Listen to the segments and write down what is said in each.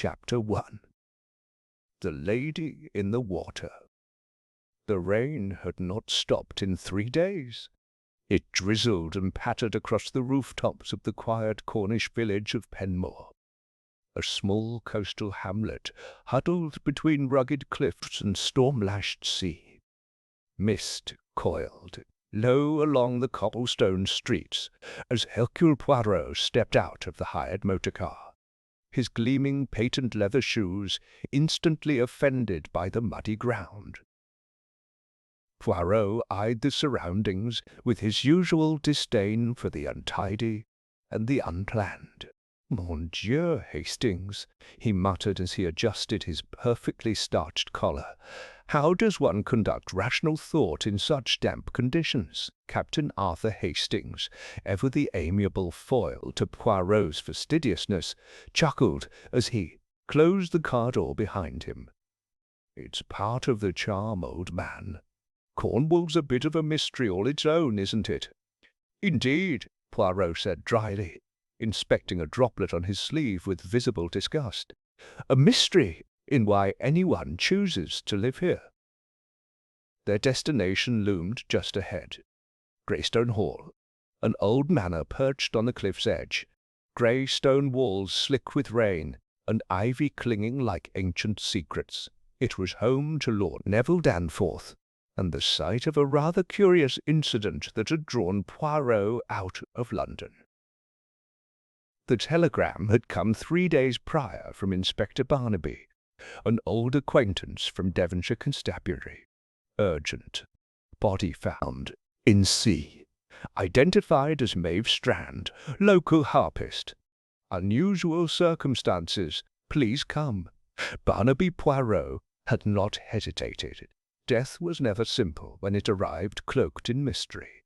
Chapter 1. The Lady in the Water. The rain had not stopped in 3 days. It drizzled and pattered across the rooftops of the quiet Cornish village of Penmore, a small coastal hamlet huddled between rugged cliffs and storm-lashed sea. Mist coiled low along the cobblestone streets as Hercule Poirot stepped out of the hired motor car, his gleaming patent leather shoes instantly offended by the muddy ground. Poirot eyed the surroundings with his usual disdain for the untidy and the unplanned. "Mon Dieu, Hastings," he muttered as he adjusted his perfectly starched collar. "How does one conduct rational thought in such damp conditions?" Captain Arthur Hastings, ever the amiable foil to Poirot's fastidiousness, chuckled as he closed the car door behind him. "It's part of the charm, old man. Cornwall's a bit of a mystery all its own, isn't it?" "Indeed," Poirot said dryly, inspecting a droplet on his sleeve with visible disgust. "A mystery in why anyone chooses to live here." Their destination loomed just ahead. Greystone Hall, an old manor perched on the cliff's edge, grey stone walls slick with rain, and ivy clinging like ancient secrets. It was home to Lord Neville Danforth, and the site of a rather curious incident that had drawn Poirot out of London. The telegram had come 3 days prior from Inspector Barnaby, an old acquaintance from Devonshire Constabulary. Urgent. Body found in sea. Identified as Maeve Strand, local harpist. Unusual circumstances. Please come. Barnaby Poirot had not hesitated. Death was never simple when it arrived cloaked in mystery.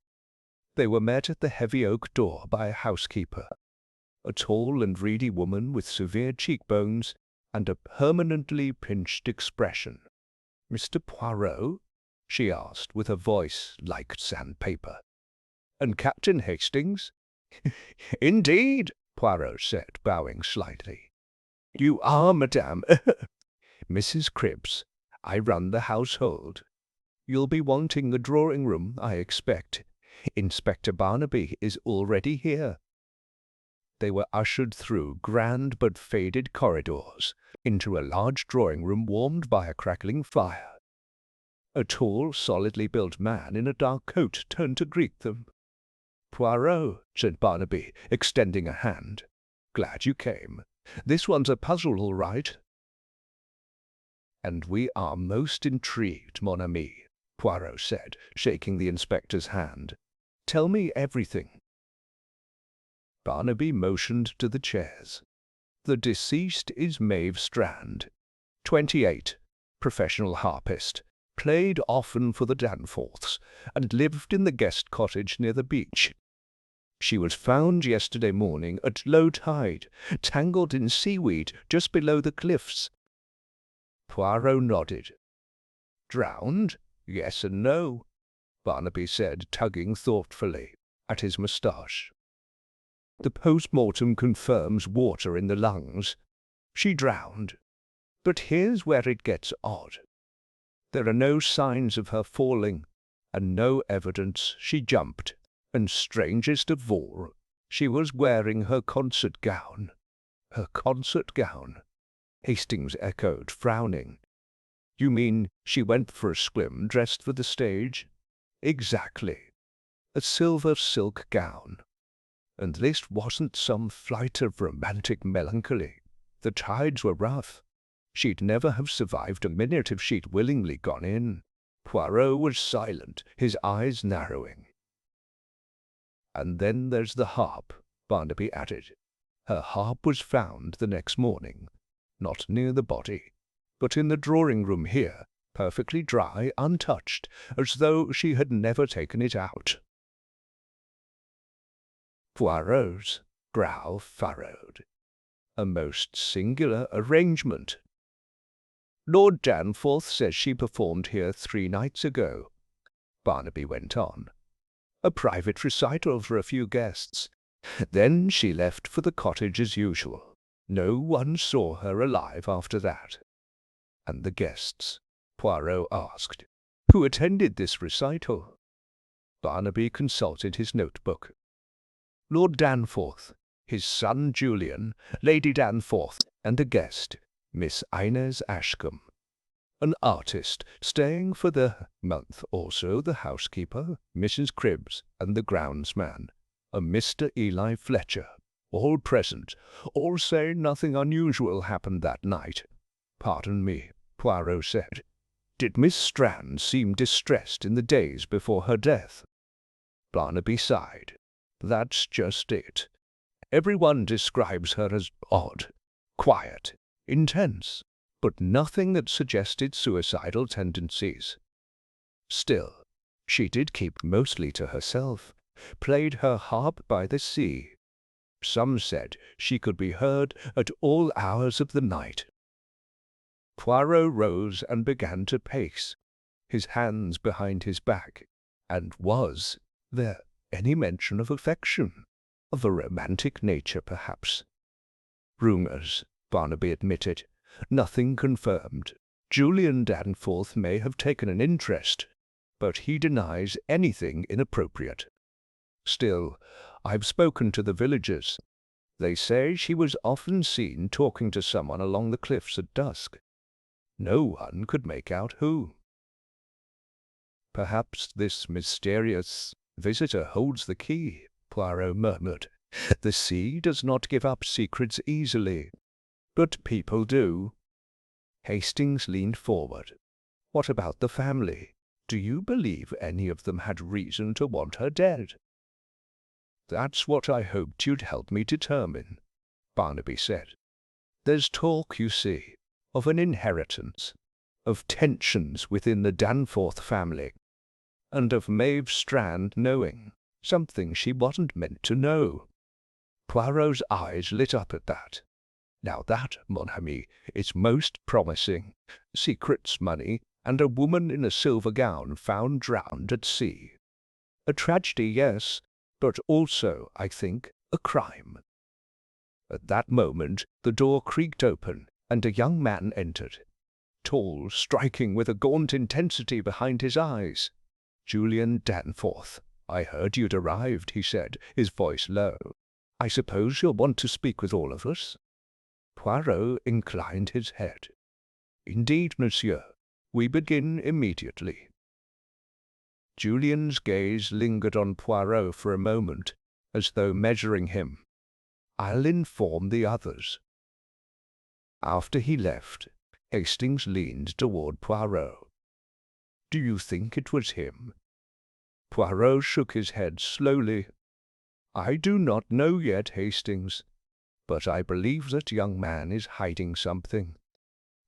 They were met at the heavy oak door by a housekeeper, a tall and reedy woman with severe cheekbones and a permanently pinched expression. "Mr. Poirot?" she asked with a voice like sandpaper. "And Captain Hastings?" "Indeed," Poirot said, bowing slightly. "You are, madame, Mrs. Cribs. I run the household. You'll be wanting a drawing-room, I expect. Inspector Barnaby is already here." They were ushered through grand but faded corridors into a large drawing-room warmed by a crackling fire. A tall, solidly built man in a dark coat turned to greet them. "Poirot," said Barnaby, extending a hand. "Glad you came. This one's a puzzle, all right." "And we are most intrigued, mon ami," Poirot said, shaking the inspector's hand. "Tell me everything." Barnaby motioned to the chairs. "The deceased is Maeve Strand, 28, professional harpist, played often for the Danforths, and lived in the guest cottage near the beach. She was found yesterday morning at low tide, tangled in seaweed just below the cliffs." Poirot nodded. "Drowned? Yes and no," Barnaby said, tugging thoughtfully at his moustache. "The post-mortem confirms water in the lungs. She drowned. But here's where it gets odd. There are no signs of her falling, and no evidence she jumped. And strangest of all, she was wearing her concert gown." "Her concert gown?" Hastings echoed, frowning. "You mean she went for a swim dressed for the stage?" "Exactly. A silver silk gown. And this wasn't some flight of romantic melancholy. The tides were rough. She'd never have survived a minute if she'd willingly gone in." Poirot was silent, his eyes narrowing. "And then there's the harp," Barnaby added. "Her harp was found the next morning, not near the body, but in the drawing-room here, perfectly dry, untouched, as though she had never taken it out." Poirot's brow furrowed. "A most singular arrangement." "Lord Danforth says she performed here 3 nights ago," Barnaby went on. "A private recital for a few guests. Then she left for the cottage as usual. No one saw her alive after that. And the guests? Poirot asked. Who attended this recital? Barnaby consulted his notebook. Lord Danforth, his son Julian, Lady Danforth, and a guest, Miss Inez Ashcombe. An artist staying for the month, also the housekeeper, Mrs. Cribbs, and the groundsman, a Mr. Eli Fletcher, all present, all say nothing unusual happened that night. Pardon me, Poirot said. Did Miss Strand seem distressed in the days before her death? Barnaby sighed. That's just it. Everyone describes her as odd, quiet, intense, but nothing that suggested suicidal tendencies. Still, she did keep mostly to herself, played her harp by the sea. Some said she could be heard at all hours of the night. Poirot rose and began to pace, his hands behind his back. And was there any mention of affection? Of a romantic nature, perhaps? Rumours, Barnaby admitted. Nothing confirmed. Julian Danforth may have taken an interest, but he denies anything inappropriate. Still, I've spoken to the villagers. They say she was often seen talking to someone along the cliffs at dusk. No one could make out who. Perhaps this mysterious visitor holds the key, Poirot murmured. The sea does not give up secrets easily, but people do. Hastings leaned forward. What about the family? Do you believe any of them had reason to want her dead? That's what I hoped you'd help me determine, Barnaby said. There's talk, you see, of an inheritance, of tensions within the Danforth family, and of Maeve Strand knowing something she wasn't meant to know. Poirot's eyes lit up at that. Now that, mon ami, is most promising. Secrets, money, and a woman in a silver gown found drowned at sea. A tragedy, yes, but also, I think, a crime. At that moment the door creaked open, and a young man entered, tall, striking, with a gaunt intensity behind his eyes. Julian Danforth. I heard you'd arrived, he said, his voice low. I suppose you'll want to speak with all of us? Poirot inclined his head. Indeed, monsieur. We begin immediately. Julian's gaze lingered on Poirot for a moment, as though measuring him. I'll inform the others. After he left, Hastings leaned toward Poirot. Do you think it was him? Poirot shook his head slowly. I do not know yet, Hastings, but I believe that young man is hiding something.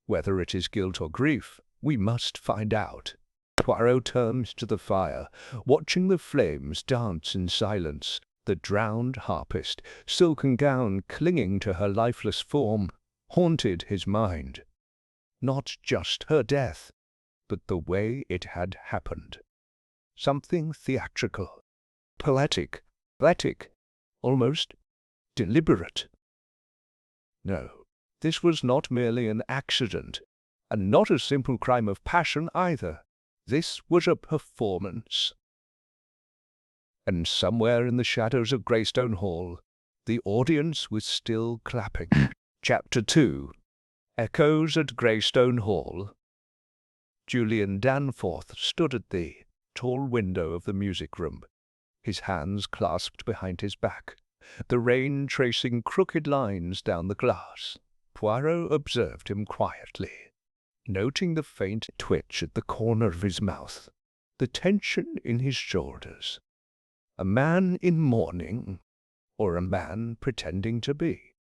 Whether it is guilt or grief, we must find out. Poirot turned to the fire, watching the flames dance in silence. The drowned harpist, silken gown clinging to her lifeless form, haunted his mind. Not just her death, but the way it had happened. Something theatrical, poetic, almost deliberate. No, this was not merely an accident, and not a simple crime of passion either. This was a performance. And somewhere in the shadows of Greystone Hall, the audience was still clapping. Chapter 2. Echoes at Greystone Hall. Julian Danforth stood at the tall window of the music room, his hands clasped behind his back, the rain tracing crooked lines down the glass. Poirot observed him quietly, noting the faint twitch at the corner of his mouth, the tension in his shoulders. A man in mourning, or a man pretending to be?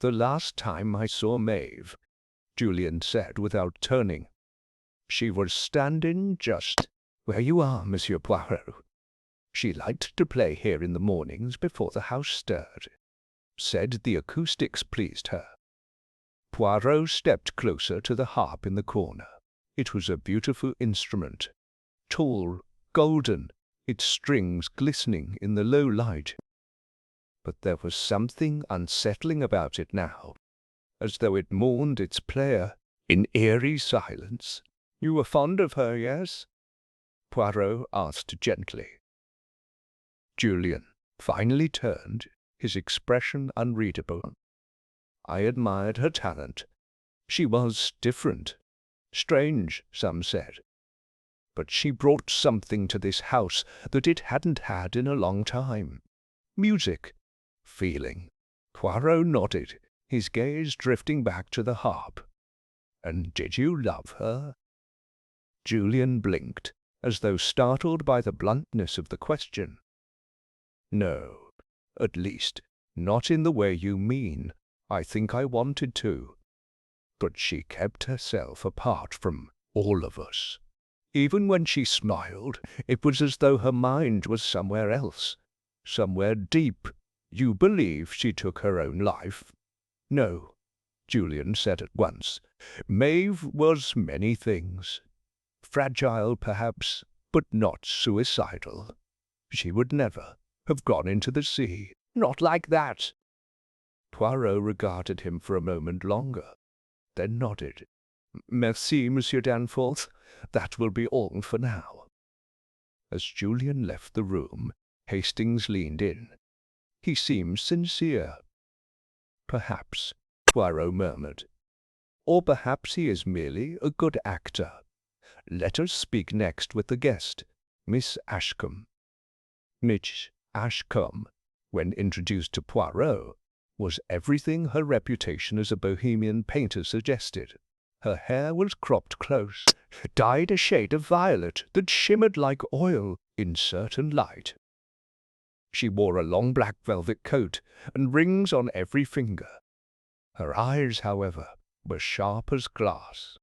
The last time I saw Maeve, Julian said without turning, she was standing just where you are, Monsieur Poirot. She liked to play here in the mornings before the house stirred. Said the acoustics pleased her. Poirot stepped closer to the harp in the corner. It was a beautiful instrument, tall, golden, its strings glistening in the low light. but there was something unsettling about it now, as though it mourned its player in eerie silence. "You were fond of her, yes?" Poirot asked gently. Julian finally turned, his expression unreadable. "I admired her talent. She was different. Strange, some said. But she brought something to this house that it hadn't had in a long time. Music. Feeling." Poirot nodded, his gaze drifting back to the harp. "And did you love her?" Julian blinked, as though startled by the bluntness of the question. "No, at least, not in the way you mean. I think I wanted to. But she kept herself apart from all of us. Even when she smiled, it was as though her mind was somewhere else, somewhere deep." "You believe she took her own life?" "No," Julian said at once. "Maeve was many things. Fragile, perhaps, but not suicidal. She would never have gone into the sea. Not like that." Poirot regarded him for a moment longer, then nodded. "Merci, Monsieur Danforth. That will be all for now." As Julian left the room, Hastings leaned in. He seemed sincere. "Perhaps," Poirot murmured. "Or perhaps he is merely a good actor. Let us speak next with the guest, Miss Ashcombe." Miss Ashcombe, when introduced to Poirot, was everything her reputation as a bohemian painter suggested. Her hair was cropped close, dyed a shade of violet that shimmered like oil in certain light. She wore a long black velvet coat and rings on every finger. Her eyes, however, were sharp as glass.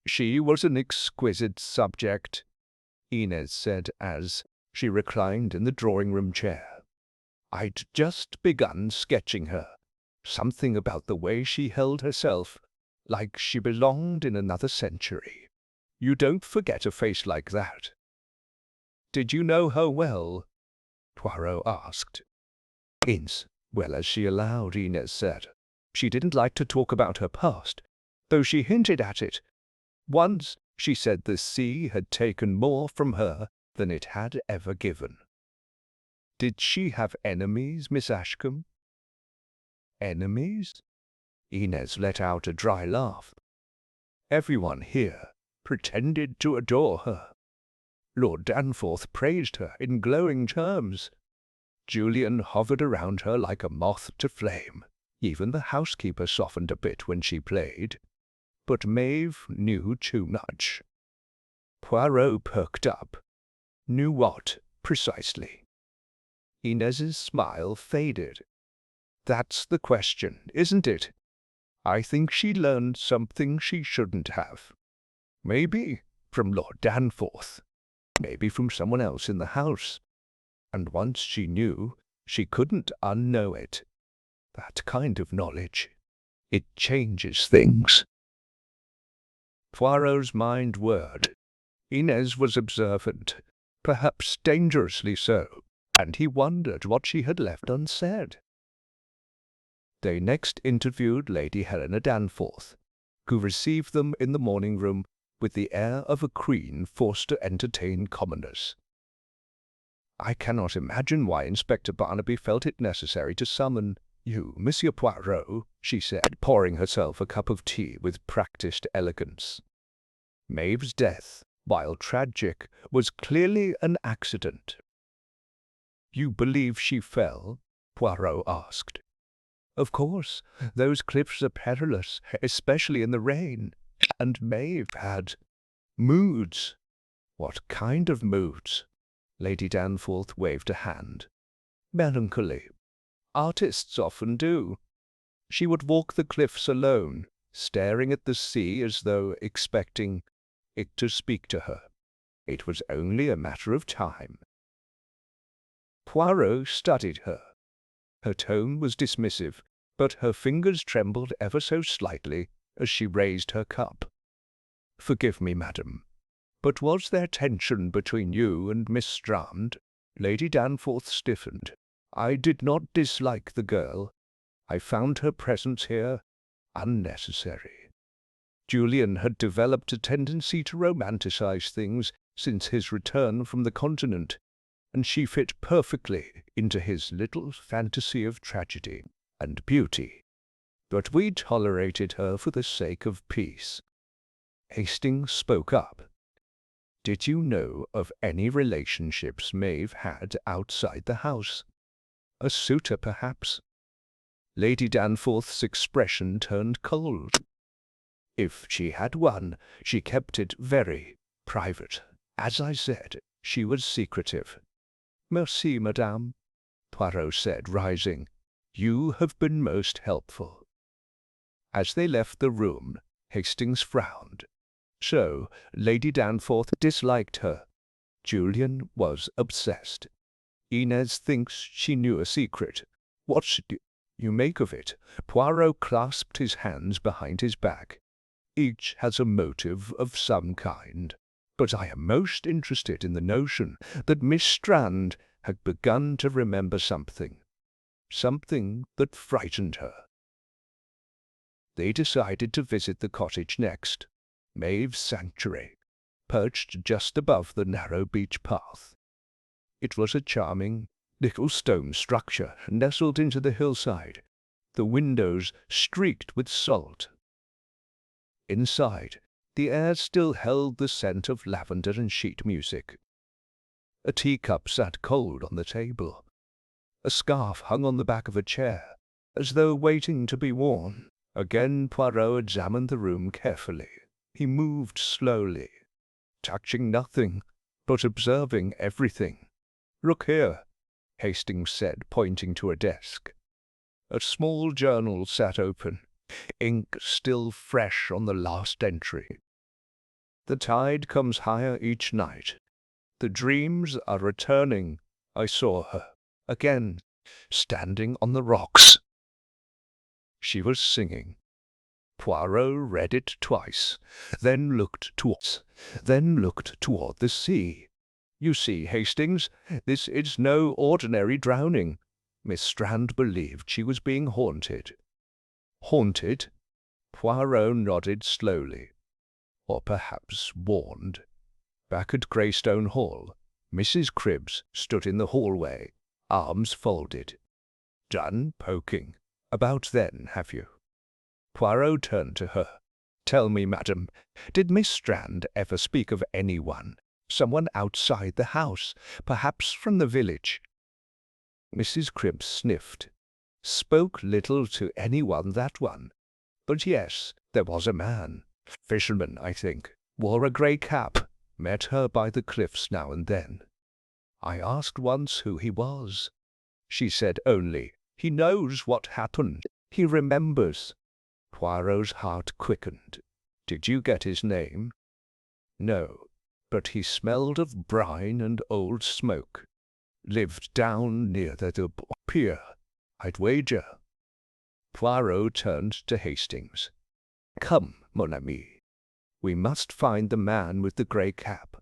"She was an exquisite subject," Inez said as she reclined in the drawing-room chair. "I'd just begun sketching her. Something about the way she held herself, like she belonged in another century. You don't forget a face like that." "Did you know her well?" Poirot asked. "As well as she allowed," Inez said. "She didn't like to talk about her past, though she hinted at it. Once she said the sea had taken more from her than it had ever given." "Did she have enemies, Miss Ashcombe?" "Enemies?" Inez let out a dry laugh. "Everyone here pretended to adore her. Lord Danforth praised her in glowing terms. Julian hovered around her like a moth to flame. Even the housekeeper softened a bit when she played. But Maeve knew too much." Poirot perked up. "Knew what, precisely?" Inez's smile faded. "That's the question, isn't it? I think she learned something she shouldn't have. Maybe from Lord Danforth, maybe from someone else in the house. And once she knew, she couldn't unknow it. That kind of knowledge, it changes things." Poirot's mind whirred. Inez was observant, perhaps dangerously so, and he wondered what she had left unsaid. They next interviewed Lady Helena Danforth, who received them in the morning-room with the air of a queen forced to entertain commoners. "I cannot imagine why Inspector Barnaby felt it necessary to summon you, Monsieur Poirot," she said, pouring herself a cup of tea with practised elegance. "Maeve's death, while tragic, was clearly an accident." "You believe she fell?" Poirot asked. "Of course, those cliffs are perilous, especially in the rain. And Maeve had moods." "What kind of moods?" Lady Danforth waved a hand. "Melancholy. Artists often do. She would walk the cliffs alone, staring at the sea as though expecting it to speak to her. It was only a matter of time." Poirot studied her. Her tone was dismissive, but her fingers trembled ever so slightly as she raised her cup. "Forgive me, madam, but was there tension between you and Miss Strand?" Lady Danforth stiffened. I did not dislike the girl. I found her presence here unnecessary. Julian had developed a tendency to romanticize things since his return from the continent, and she fit perfectly into his little fantasy of tragedy and beauty. But we tolerated her for the sake of peace. Hastings spoke up. Did you know of any relationships Maeve had outside the house? A suitor, perhaps? Lady Danforth's expression turned cold. If she had one, she kept it very private. As I said, she was secretive. Merci, madame, Poirot said, rising. You have been most helpful. As they left the room, Hastings frowned. So, Lady Danforth disliked her. Julian was obsessed. Inez thinks she knew a secret. What should you make of it? Poirot clasped his hands behind his back. Each has a motive of some kind. But I am most interested in the notion that Miss Strand had begun to remember something. Something that frightened her. They decided to visit the cottage next, Maeve's sanctuary, perched just above the narrow beach path. It was a charming little stone structure nestled into the hillside, the windows streaked with salt. Inside, the air still held the scent of lavender and sheet music. A teacup sat cold on the table. A scarf hung on the back of a chair, as though waiting to be worn. Again Poirot examined the room carefully. He moved slowly, touching nothing, but observing everything. "Look here," Hastings said, pointing to a desk. A small journal sat open, ink still fresh on the last entry. The tide comes higher each night. The dreams are returning. I saw her again, standing on the rocks. She was singing. Poirot read it twice, then looked toward the sea. You see, Hastings, this is no ordinary drowning. Miss Strand believed she was being haunted. Haunted? Poirot nodded slowly. Or perhaps warned. Back at Greystone Hall, Mrs. Cribbs stood in the hallway, arms folded. Done poking. About then, have you? Poirot turned to her. Tell me, madam, did Miss Strand ever speak of anyone, someone outside the house, perhaps from the village? Mrs. Cribbs sniffed. Spoke little to anyone, that one. But yes, there was a man. Fisherman, I think. Wore a grey cap. Met her by the cliffs now and then. I asked once who he was. She said only, he knows what happened. He remembers. Poirot's heart quickened. Did you get his name? No, but he smelled of brine and old smoke. Lived down near the pier, I'd wager. Poirot turned to Hastings. Come, mon ami. We must find the man with the grey cap.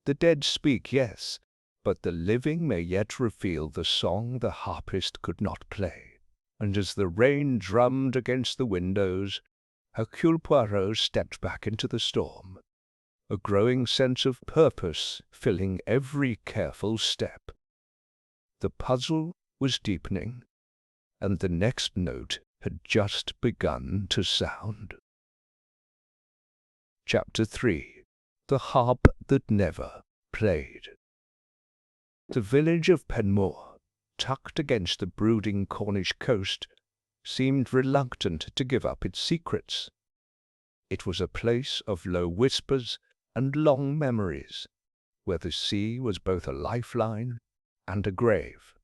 The dead speak, yes, but the living may yet reveal the song the harpist could not play. And as the rain drummed against the windows, Hercule Poirot stepped back into the storm, a growing sense of purpose filling every careful step. The puzzle was deepening, and the next note had just begun to sound. Chapter 3. The Harp That Never Played. The village of Penmore, tucked against the brooding Cornish coast, seemed reluctant to give up its secrets. It was a place of low whispers and long memories, where the sea was both a lifeline and a grave.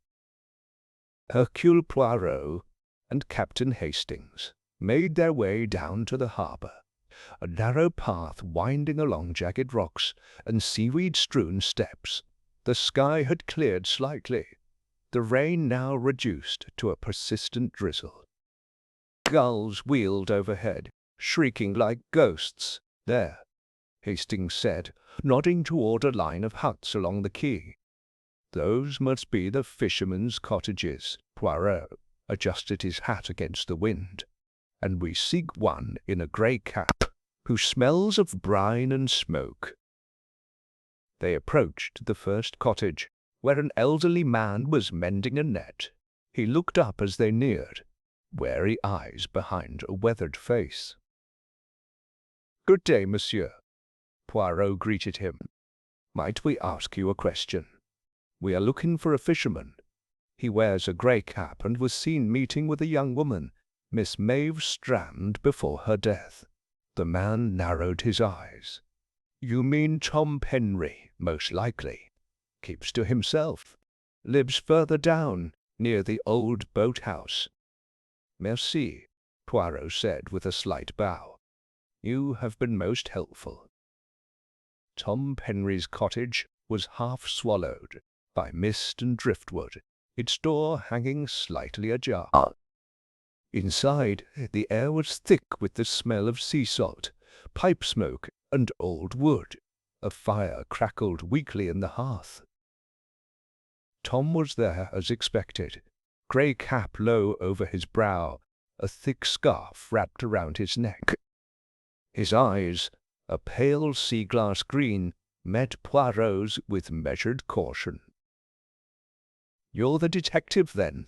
Hercule Poirot and Captain Hastings made their way down to the harbour, a narrow path winding along jagged rocks and seaweed-strewn steps. The sky had cleared slightly, the rain now reduced to a persistent drizzle. Gulls wheeled overhead, shrieking like ghosts. There, Hastings said, nodding toward a line of huts along the quay. Those must be the fishermen's cottages. Poirot adjusted his hat against the wind. And we seek one in a grey cap, who smells of brine and smoke. They approached the first cottage, where an elderly man was mending a net. He looked up as they neared, wary eyes behind a weathered face. "Good day, monsieur," Poirot greeted him. "Might we ask you a question? We are looking for a fisherman. He wears a grey cap and was seen meeting with a young woman, Miss Maeve Strand, before her death." The man narrowed his eyes. "You mean Tom Penry, most likely. Keeps to himself. Lives further down, near the old boat-house." "Merci," Poirot said with a slight bow. "You have been most helpful." Tom Penry's cottage was half swallowed by mist and driftwood, its door hanging slightly ajar. Inside, the air was thick with the smell of sea salt, pipe smoke, and old wood. A fire crackled weakly in the hearth. Tom was there as expected, grey cap low over his brow, a thick scarf wrapped around his neck. His eyes, a pale sea-glass green, met Poirot's with measured caution. "You're the detective, then,"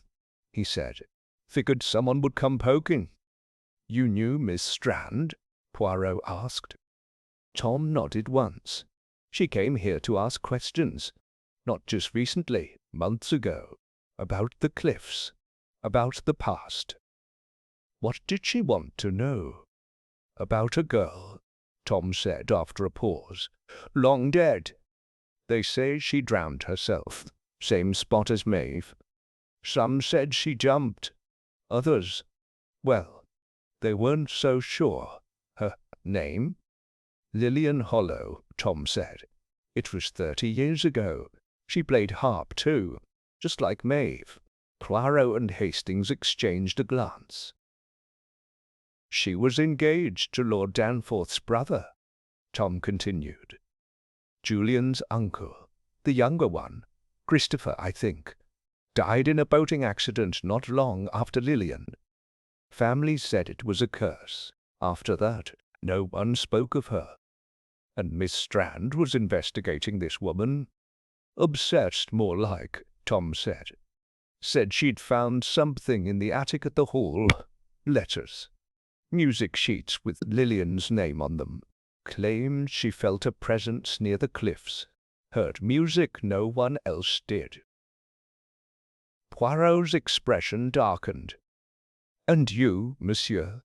he said. "Figured someone would come poking." "You knew Miss Strand?" Poirot asked. Tom nodded once. "She came here to ask questions. Not just recently, months ago. About the cliffs. About the past." "What did she want to know?" "About a girl," Tom said after a pause. "Long dead. They say she drowned herself. Same spot as Maeve. Some said she jumped. Others, well, they weren't so sure. Her name?" "Lillian Hollow," Tom said. "It was 30 years ago. She played harp, too, just like Maeve." Poirot and Hastings exchanged a glance. "She was engaged to Lord Danforth's brother," Tom continued. "Julian's uncle, the younger one, Christopher, I think, died in a boating accident not long after Lillian. Family said it was a curse. After that, no one spoke of her. And Miss Strand was investigating this woman. Obsessed, more like, Tom said. Said she'd found something in the attic at the Hall. Letters. Music sheets with Lillian's name on them. Claimed she felt a presence near the cliffs. Heard music no one else did." Poirot's expression darkened. "And you, monsieur?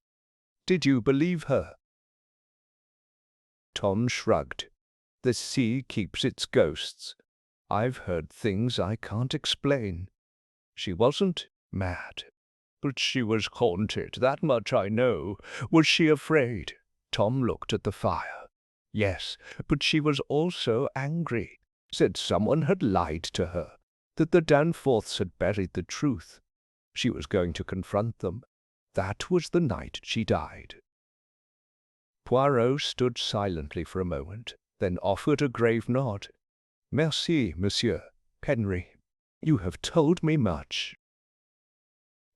Did you believe her?" Tom shrugged. "The sea keeps its ghosts. I've heard things I can't explain. She wasn't mad, but she was haunted, that much I know. Was she afraid?" Tom looked at the fire. "Yes, but she was also angry. Said someone had lied to her, that the Danforths had buried the truth. She was going to confront them. That was the night she died." Poirot stood silently for a moment, then offered a grave nod. "Merci, Monsieur Penry. You have told me much."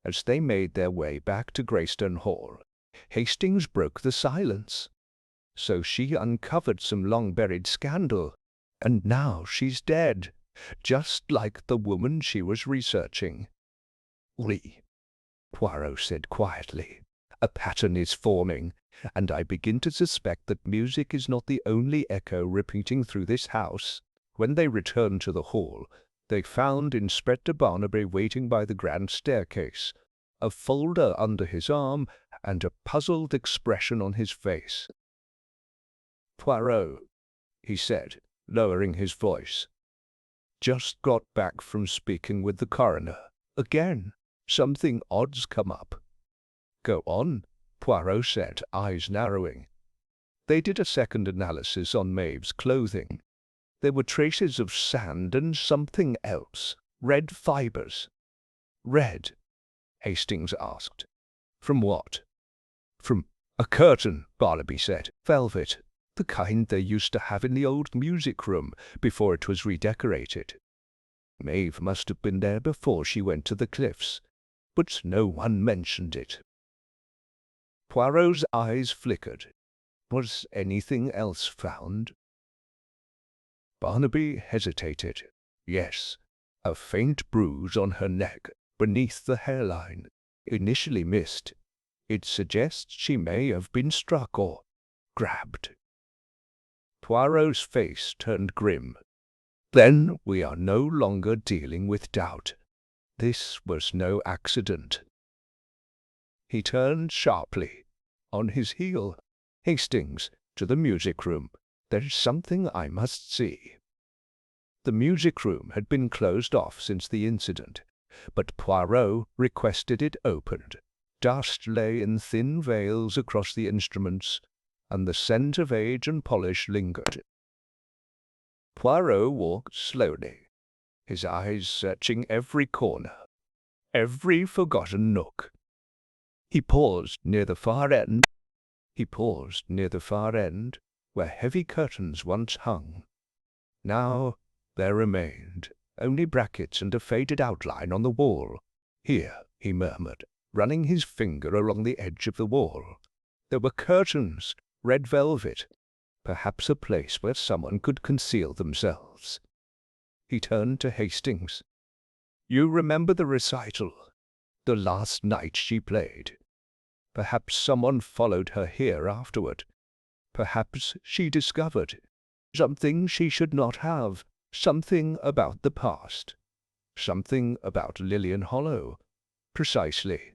As they made their way back to Greystone Hall, Hastings broke the silence. "So she uncovered some long-buried scandal, and now she's dead, just like the woman she was researching." "Oui," Poirot said quietly. "A pattern is forming, and I begin to suspect that music is not the only echo repeating through this house." When they returned to the hall, they found Inspector Barnaby waiting by the grand staircase, a folder under his arm and a puzzled expression on his face. "Poirot," he said, lowering his voice, "just got back from speaking with the coroner. Again, something odd's come up." "Go on," Poirot said, eyes narrowing. "They did a second analysis on Maeve's clothing. There were traces of sand and something else. Red fibers." "Red?" Hastings asked. "From what?" "From a curtain," Barnaby said. "Velvet. The kind they used to have in the old music room before it was redecorated." Maeve must have been there before she went to the cliffs, but no one mentioned it. Poirot's eyes flickered. Was anything else found? Barnaby hesitated. Yes, a faint bruise on her neck, beneath the hairline, initially missed. It suggests she may have been struck or grabbed. Poirot's face turned grim. Then we are no longer dealing with doubt. This was no accident. He turned sharply. On his heel. Hastings, to the music room. There's something I must see. The music room had been closed off since the incident, but Poirot requested it opened. Dust lay in thin veils across the instruments, and the scent of age and polish lingered. Poirot walked slowly, his eyes searching every corner, every forgotten nook. He paused near the far end, where heavy curtains once hung. Now there remained only brackets and a faded outline on the wall. Here, he murmured, running his finger along the edge of the wall. There were curtains, red velvet, perhaps a place where someone could conceal themselves. He turned to Hastings. You remember the recital, the last night she played. Perhaps someone followed her here afterward. Perhaps she discovered something she should not have, something about the past, something about Lilian Hollow. Precisely.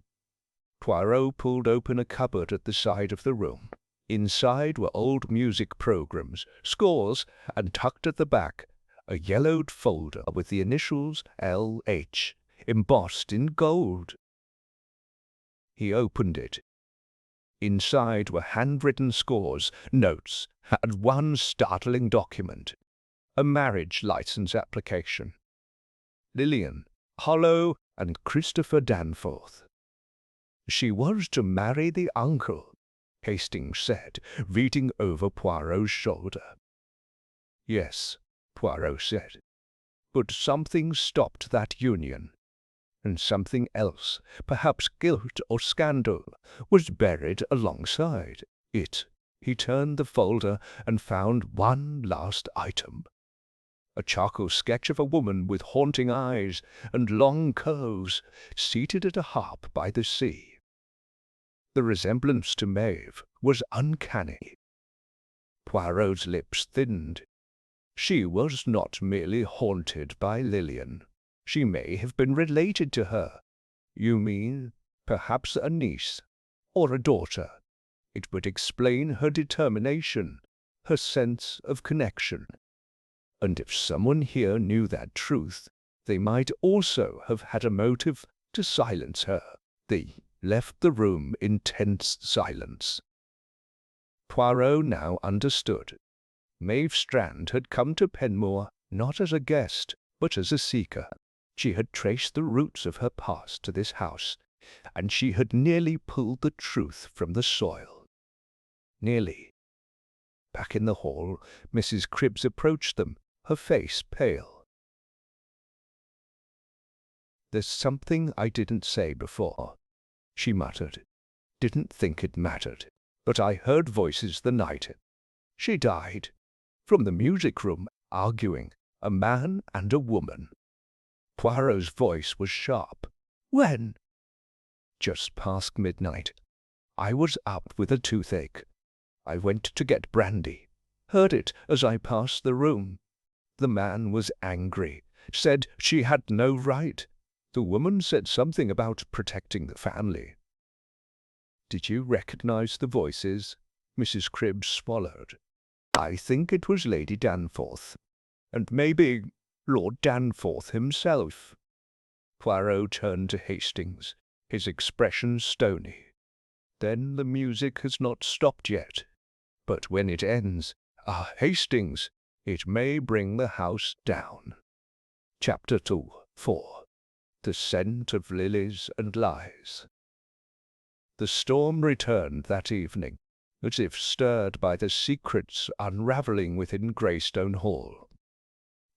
Poirot pulled open a cupboard at the side of the room. Inside were old music programs, scores, and tucked at the back, a yellowed folder with the initials L.H. embossed in gold. He opened it. Inside were handwritten scores, notes, and one startling document, a marriage license application. Lilian Hollow and Christopher Danforth. She was to marry the uncle, Hastings said, reading over Poirot's shoulder. Yes, Poirot said, but something stopped that union. And something else, perhaps guilt or scandal, was buried alongside it. He turned the folder and found one last item. A charcoal sketch of a woman with haunting eyes and long curls, seated at a harp by the sea. The resemblance to Maeve was uncanny. Poirot's lips thinned. She was not merely haunted by Lilian. She may have been related to her. You mean, perhaps a niece, or a daughter. It would explain her determination, her sense of connection. And if someone here knew that truth, they might also have had a motive to silence her. They left the room in tense silence. Poirot now understood. Maeve Strand had come to Penmore not as a guest, but as a seeker. She had traced the roots of her past to this house, and she had nearly pulled the truth from the soil. Nearly. Back in the hall, Mrs. Cribbs approached them, her face pale. "There's something I didn't say before," she muttered. "Didn't think it mattered. But I heard voices the night she died. From the music room, arguing, a man and a woman." Poirot's voice was sharp. "When?" "Just past midnight. I was up with a toothache. I went to get brandy. Heard it as I passed the room. The man was angry, said she had no right. The woman said something about protecting the family." "Did you recognize the voices?" Mrs. Cribbs swallowed. "I think it was Lady Danforth, and maybe Lord Danforth himself." Poirot turned to Hastings, his expression stony. "Then the music has not stopped yet. But when it ends, Hastings, it may bring the house down." Chapter 4. The Scent of Lilies and Lies. The storm returned that evening, as if stirred by the secrets unravelling within Greystone Hall.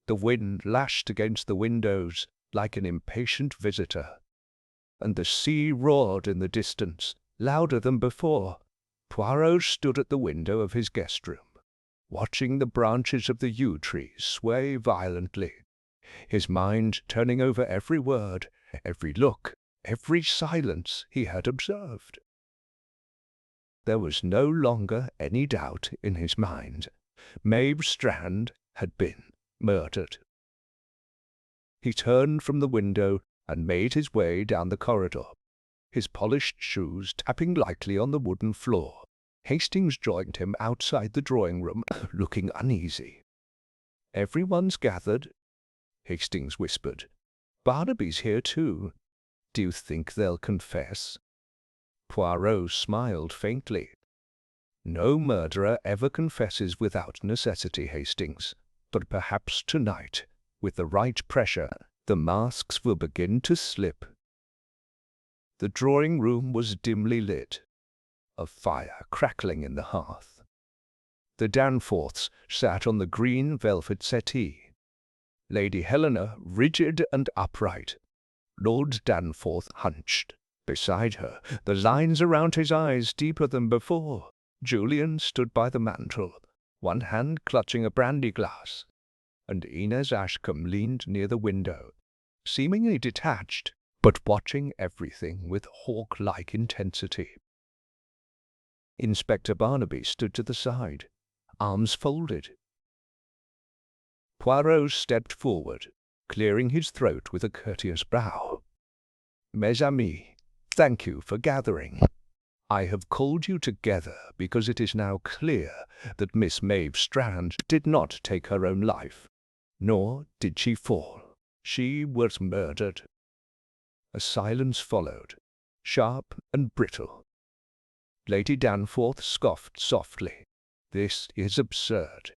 The wind lashed against the windows like an impatient visitor, and the sea roared in the distance, louder than before. Poirot stood at the window of his guest room, watching the branches of the yew trees sway violently, his mind turning over every word, every look, every silence he had observed. There was no longer any doubt in his mind. Maeve Strand had been murdered. He turned from the window and made his way down the corridor, his polished shoes tapping lightly on the wooden floor. Hastings joined him outside the drawing-room, looking uneasy. "Everyone's gathered," Hastings whispered. "Barnaby's here too. Do you think they'll confess?" Poirot smiled faintly. "No murderer ever confesses without necessity, Hastings. But perhaps tonight, with the right pressure, the masks will begin to slip." The drawing-room was dimly lit, a fire crackling in the hearth. The Danforths sat on the green velvet settee, Lady Helena rigid and upright, Lord Danforth hunched beside her, the lines around his eyes deeper than before. Julian stood by the mantel, one hand clutching a brandy glass, and Inez Ashcombe leaned near the window, seemingly detached, but watching everything with hawk-like intensity. Inspector Barnaby stood to the side, arms folded. Poirot stepped forward, clearing his throat with a courteous bow. "Mes amis, thank you for gathering. I have called you together because it is now clear that Miss Maeve Strand did not take her own life, nor did she fall. She was murdered." A silence followed, sharp and brittle. Lady Danforth scoffed softly. "This is absurd."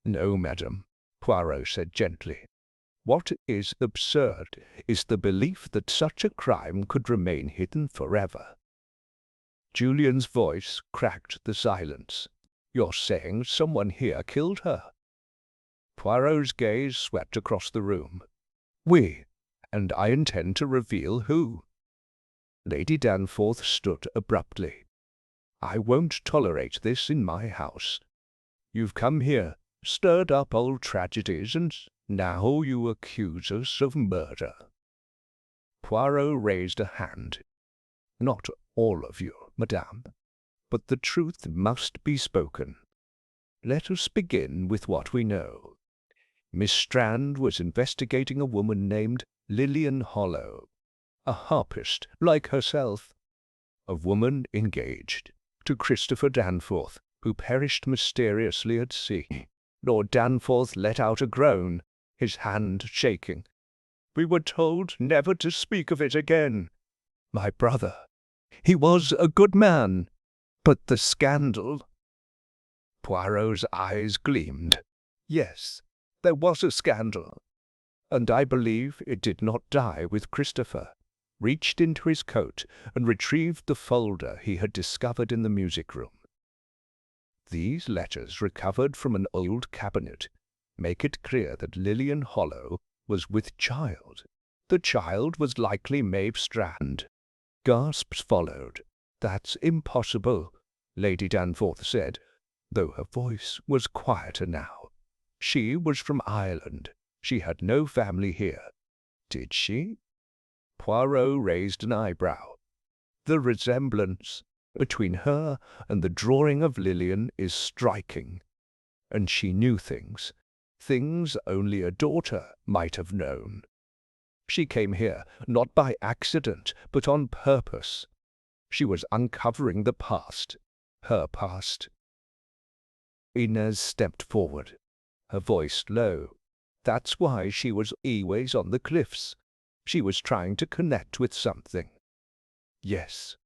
"No, madam," Poirot said gently. "What is absurd is the belief that such a crime could remain hidden forever." Julian's voice cracked the silence. "You're saying someone here killed her?" Poirot's gaze swept across the room. "Oui, and I intend to reveal who." Lady Danforth stood abruptly. "I won't tolerate this in my house. You've come here, stirred up old tragedies, and now you accuse us of murder." Poirot raised a hand. "Not all of you, madame, but the truth must be spoken. Let us begin with what we know. Miss Strand was investigating a woman named Lillian Hollow, a harpist like herself, a woman engaged to Christopher Danforth, who perished mysteriously at sea." Lord Danforth let out a groan, his hand shaking. "We were told never to speak of it again." "My brother, he was a good man, but the scandal—" Poirot's eyes gleamed. "Yes, there was a scandal, and I believe it did not die with Christopher." Reached into his coat and retrieved the folder he had discovered in the music-room. "These letters, recovered from an old cabinet, make it clear that Lillian Hollow was with child. The child was likely Maeve Strand." Gasps followed. "That's impossible," Lady Danforth said, though her voice was quieter now. "She was from Ireland. She had no family here." "Did she?" Poirot raised an eyebrow. "The resemblance between her and the drawing of Lillian is striking. And she knew things only a daughter might have known. She came here not by accident, but on purpose. She was uncovering the past, her past." Inez stepped forward, her voice low. "That's why she was always on the cliffs. She was trying to connect with something." "Yes,"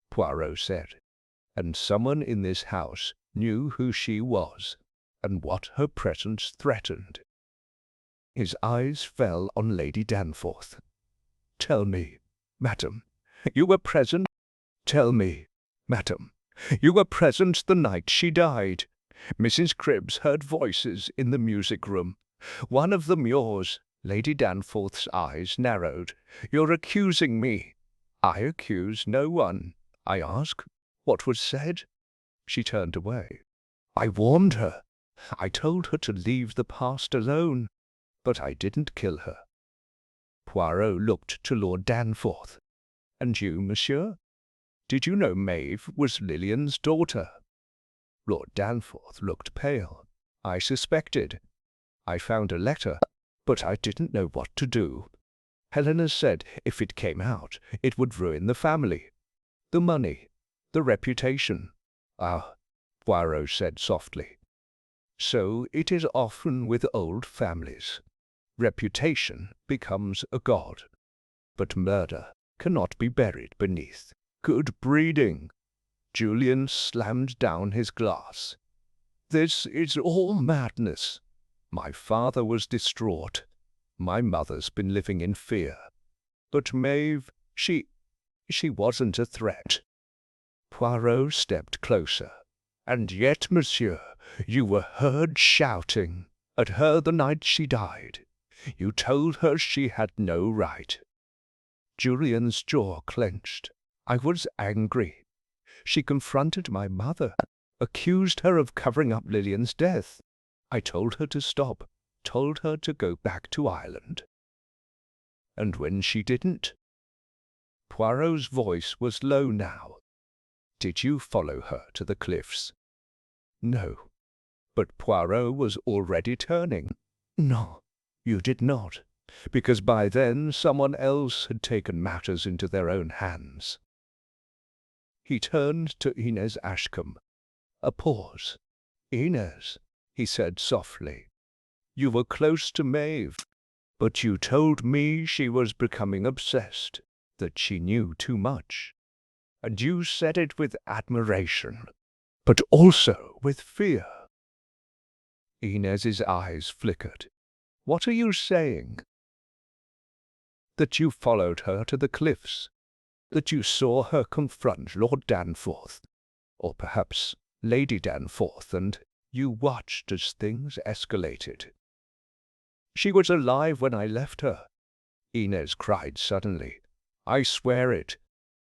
Poirot said, "and someone in this house knew who she was, and what her presence threatened." His eyes fell on Lady Danforth. "Tell me, madam, you were present? Tell me, madam, you were present the night she died? Mrs. Cribbs heard voices in the music-room. One of them yours." Lady Danforth's eyes narrowed. "You're accusing me." "I accuse no one. I ask what was said." She turned away. "I warned her. I told her to leave the past alone, but I didn't kill her." Poirot looked to Lord Danforth. "And you, monsieur? Did you know Maeve was Lillian's daughter?" Lord Danforth looked pale. "I suspected. I found a letter, but I didn't know what to do. Helena said if it came out, it would ruin the family. The money, the reputation." "Ah," Poirot said softly. "So it is often with old families. Reputation becomes a god. But murder cannot be buried beneath good breeding." Julian slammed down his glass. "This is all madness. My father was distraught. My mother's been living in fear. But Maeve, she wasn't a threat." Poirot stepped closer. "And yet, monsieur, you were heard shouting at her the night she died. You told her she had no right." Julian's jaw clenched. "I was angry. She confronted my mother, accused her of covering up Lillian's death. I told her to stop, told her to go back to Ireland." "And when she didn't?" Poirot's voice was low now. "Did you follow her to the cliffs?" "No." But Poirot was already turning. "No, you did not, because by then someone else had taken matters into their own hands." He turned to Inez Ashcombe. A pause. "Inez," he said softly, "you were close to Maeve, but you told me she was becoming obsessed, that she knew too much. And you said it with admiration, but also with fear." Inez's eyes flickered. "What are you saying?" "That you followed her to the cliffs, that you saw her confront Lord Danforth, or perhaps Lady Danforth, and you watched as things escalated." "She was alive when I left her," Inez cried suddenly. "I swear it.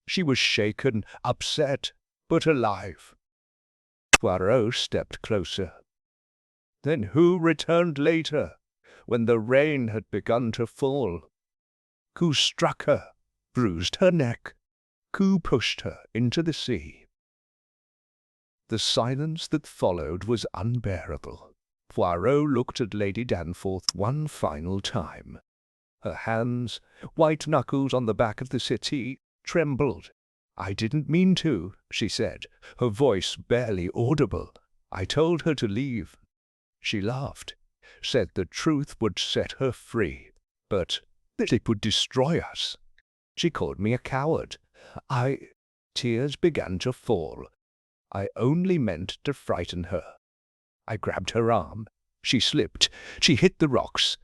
She was shaken, upset, but alive." Poirot stepped closer. "Then who returned later, when the rain had begun to fall? Who struck her, bruised her neck? Who pushed her into the sea?" The silence that followed was unbearable. Poirot looked at Lady Danforth one final time. Her hands, white knuckles on the back of the settee, trembled. "I didn't mean to," she said, her voice barely audible. "I told her to leave." She laughed, said the truth would set her free, but that it would destroy us. She called me a coward. Tears began to fall. "I only meant to frighten her." I grabbed her arm. She slipped. She hit the rocks.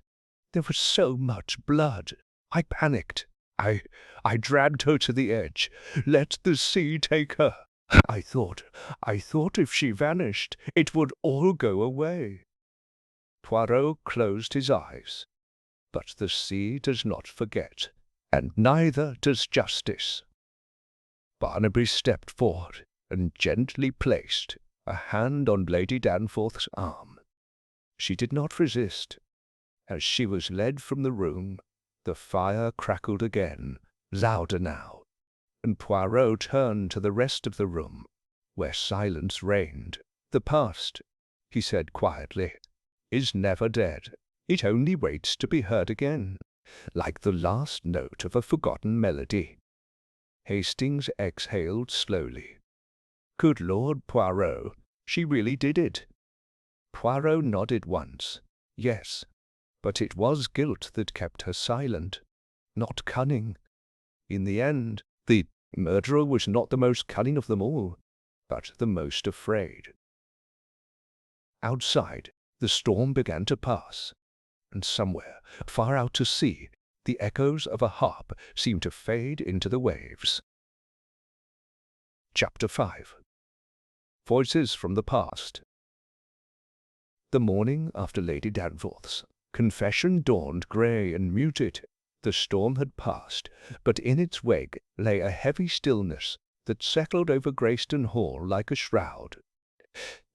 There was so much blood. I panicked. I dragged her to the edge. Let the sea take her. I thought if she vanished, it would all go away." Poirot closed his eyes. "But the sea does not forget, and neither does justice." Barnaby stepped forward and gently placed a hand on Lady Danforth's arm. She did not resist. As she was led from the room, the fire crackled again, louder now, and Poirot turned to the rest of the room, where silence reigned. "The past," he said quietly, "is never dead. It only waits to be heard again, like the last note of a forgotten melody." Hastings exhaled slowly. "Good Lord, Poirot, she really did it." Poirot nodded once. "Yes, but it was guilt that kept her silent, not cunning. In the end, the murderer was not the most cunning of them all, but the most afraid." Outside, the storm began to pass, and somewhere, far out to sea, the echoes of a harp seemed to fade into the waves. Chapter 5. Voices from the Past. The morning after Lady Danforth's Confession dawned grey and muted. The storm had passed, but in its wake lay a heavy stillness that settled over Greyston Hall like a shroud.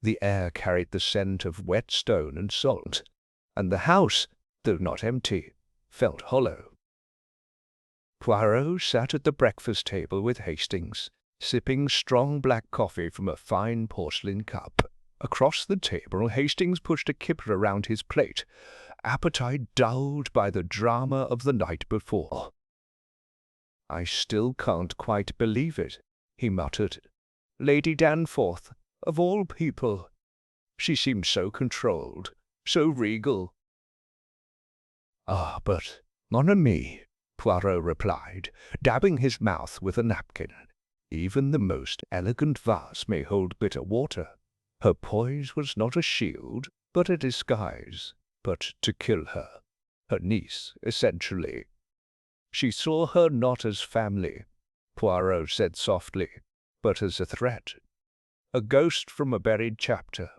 The air carried the scent of wet stone and salt, and the house, though not empty, felt hollow. Poirot sat at the breakfast table with Hastings, sipping strong black coffee from a fine porcelain cup. Across the table, Hastings pushed a kipper around his plate, appetite dulled by the drama of the night before. "I still can't quite believe it," he muttered. "Lady Danforth, of all people. She seemed so controlled, so regal." "Ah, but, mon ami," Poirot replied, dabbing his mouth with a napkin, "even the most elegant vase may hold bitter water. Her poise was not a shield, but a disguise, but to kill her, her niece, essentially. She saw her not as family," Poirot said softly, "but as a threat, a ghost from a buried chapter.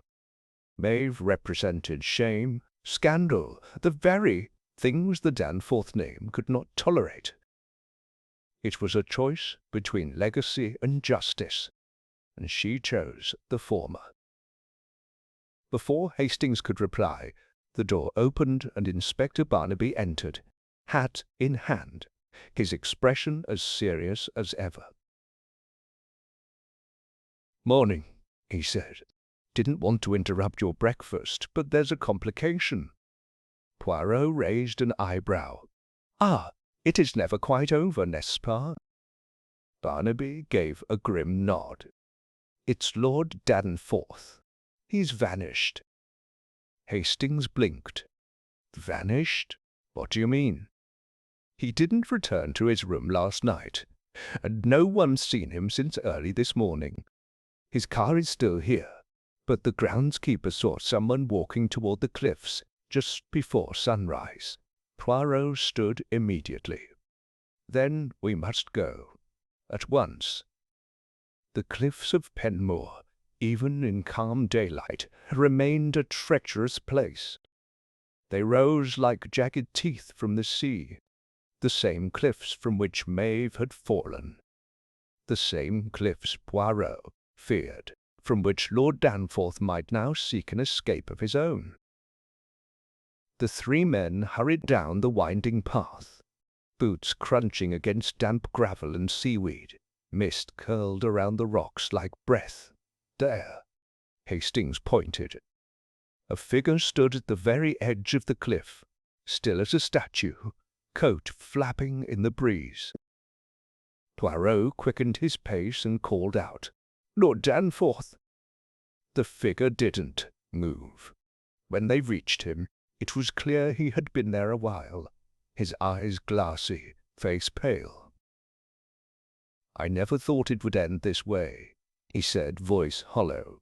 Maeve represented shame, scandal, the very things the Danforth name could not tolerate. It was a choice between legacy and justice, and she chose the former." Before Hastings could reply, the door opened and Inspector Barnaby entered, hat in hand, his expression as serious as ever. "Morning," he said. "Didn't want to interrupt your breakfast, but there's a complication." Poirot raised an eyebrow. "Ah, it is never quite over, n'est-ce pas?" Barnaby gave a grim nod. "It's Lord Danforth. He's vanished." Hastings blinked. "Vanished? What do you mean?" "He didn't return to his room last night, and no one's seen him since early this morning. His car is still here, but the groundskeeper saw someone walking toward the cliffs just before sunrise." Poirot stood immediately. "Then we must go. At once." The cliffs of Penmore, even in calm daylight, remained a treacherous place. They rose like jagged teeth from the sea, the same cliffs from which Maeve had fallen, the same cliffs Poirot feared, from which Lord Danforth might now seek an escape of his own. The three men hurried down the winding path, boots crunching against damp gravel and seaweed. Mist curled around the rocks like breath. "There," Hastings pointed. A figure stood at the very edge of the cliff, still as a statue, coat flapping in the breeze. Poirot quickened his pace and called out, "Lord Danforth!" The figure didn't move. When they reached him, it was clear he had been there a while, his eyes glassy, face pale. "I never thought it would end this way," he said, voice hollow.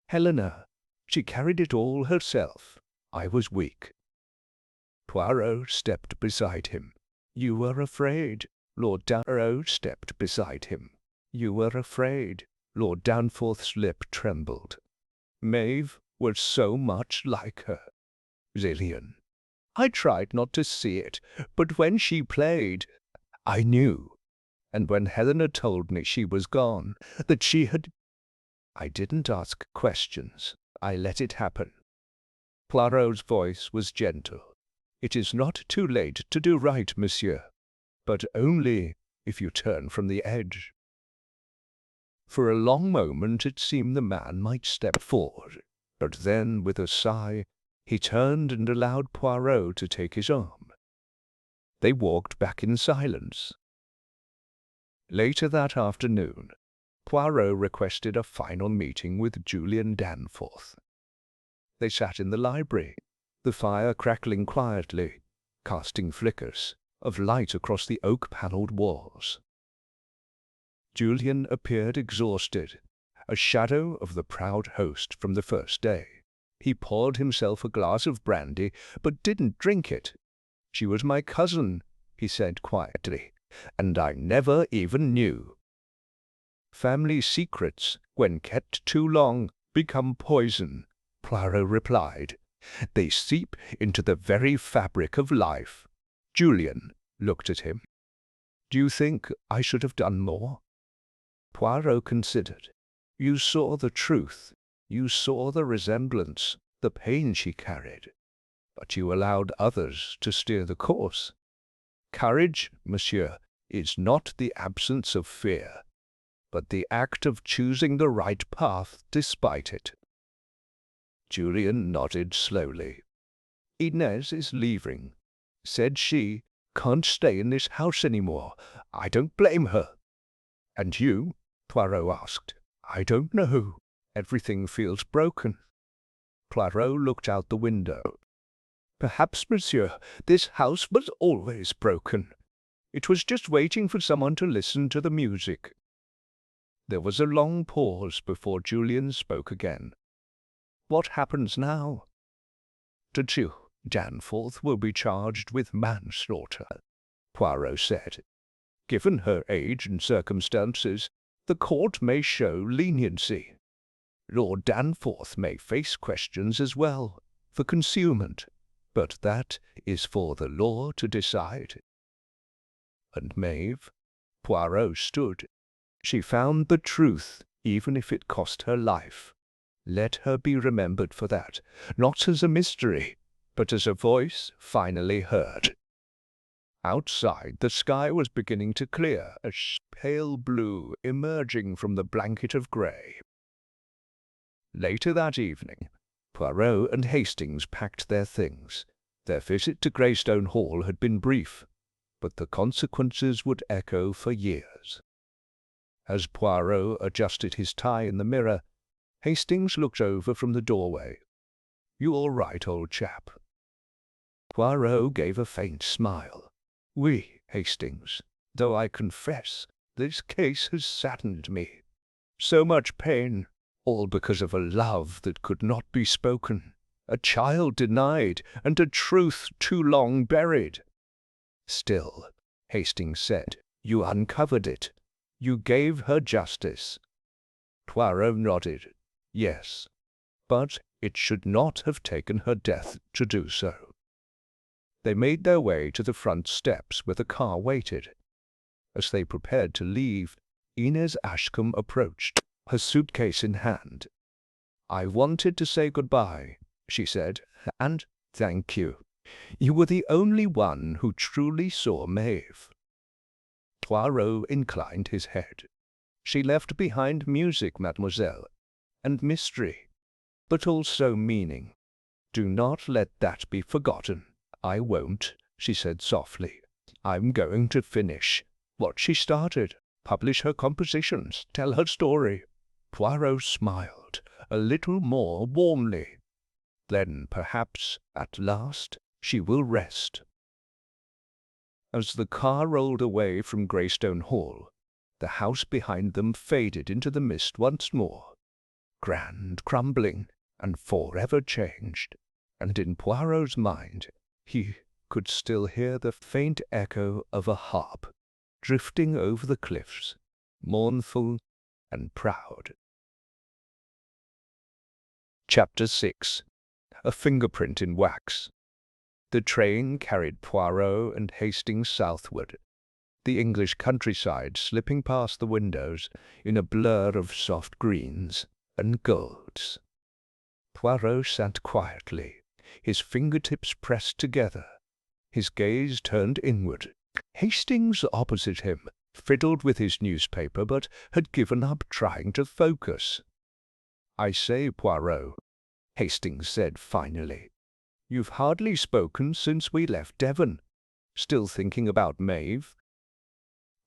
"Helena, she carried it all herself. I was weak." Poirot stepped beside him. "You were afraid." Lord Poirot stepped beside him. "You were afraid." Lord Danforth's lip trembled. "Maeve was so much like her. Zillion. I tried not to see it, but when she played, I knew. And when Helena told me she was gone, that she had... I didn't ask questions. I let it happen." Poirot's voice was gentle. "It is not too late to do right, monsieur, but only if you turn from the edge." For a long moment it seemed the man might step forward, but then, with a sigh, he turned and allowed Poirot to take his arm. They walked back in silence. Later that afternoon, Poirot requested a final meeting with Julian Danforth. They sat in the library, the fire crackling quietly, casting flickers of light across the oak-panelled walls. Julian appeared exhausted, a shadow of the proud host from the first day. He poured himself a glass of brandy, but didn't drink it. "She was my cousin," he said quietly, "and I never even knew." "Family secrets, when kept too long, become poison," Poirot replied, They seep into the very fabric of life. Julian looked at him. Do you think I should have done more? Poirot considered. You saw the truth. You saw the resemblance, the pain she carried. But you allowed others to steer the course. Courage, monsieur, is not the absence of fear, but the act of choosing the right path despite it. Julian nodded slowly. Inez is leaving. Said she can't stay in this house any more. I don't blame her. And you? Poirot asked. I don't know. Everything feels broken. Poirot looked out the window. Perhaps, monsieur, this house was always broken. It was just waiting for someone to listen to the music. There was a long pause before Julian spoke again. What happens now? Danforth will be charged with manslaughter, Poirot said. Given her age and circumstances, the court may show leniency. Lord Danforth may face questions as well, for concealment, but that is for the law to decide. And Maeve? Poirot stood. She found the truth, even if it cost her life. Let her be remembered for that, not as a mystery, but as a voice finally heard. Outside, the sky was beginning to clear, a pale blue emerging from the blanket of grey. Later that evening, Poirot and Hastings packed their things. Their visit to Greystone Hall had been brief, but the consequences would echo for years. As Poirot adjusted his tie in the mirror, Hastings looked over from the doorway. You all right, old chap? Poirot gave a faint smile. Oui, Hastings, though I confess this case has saddened me. So much pain, all because of a love that could not be spoken, a child denied, and a truth too long buried. Still, Hastings said, you uncovered it. You gave her justice. Poirot nodded. Yes, but it should not have taken her death to do so. They made their way to the front steps where the car waited. As they prepared to leave, Inez Ashcombe approached, her suitcase in hand. I wanted to say goodbye, she said, and thank you. You were the only one who truly saw Maeve. Poirot inclined his head. She left behind music, mademoiselle, and mystery, but also meaning. Do not let that be forgotten. I won't, she said softly. I'm going to finish what she started, publish her compositions, tell her story. Poirot smiled a little more warmly. Then perhaps, at last, she will rest. As the car rolled away from Greystone Hall, the house behind them faded into the mist once more, grand, crumbling, and forever changed, and in Poirot's mind he could still hear the faint echo of a harp drifting over the cliffs, mournful and proud. Chapter 6. A Fingerprint in Wax. The train carried Poirot and Hastings southward, the English countryside slipping past the windows in a blur of soft greens and golds. Poirot sat quietly, his fingertips pressed together, his gaze turned inward. Hastings opposite him fiddled with his newspaper, but had given up trying to focus. I say, Poirot, Hastings said finally, you've hardly spoken since we left Devon. Still thinking about Maeve?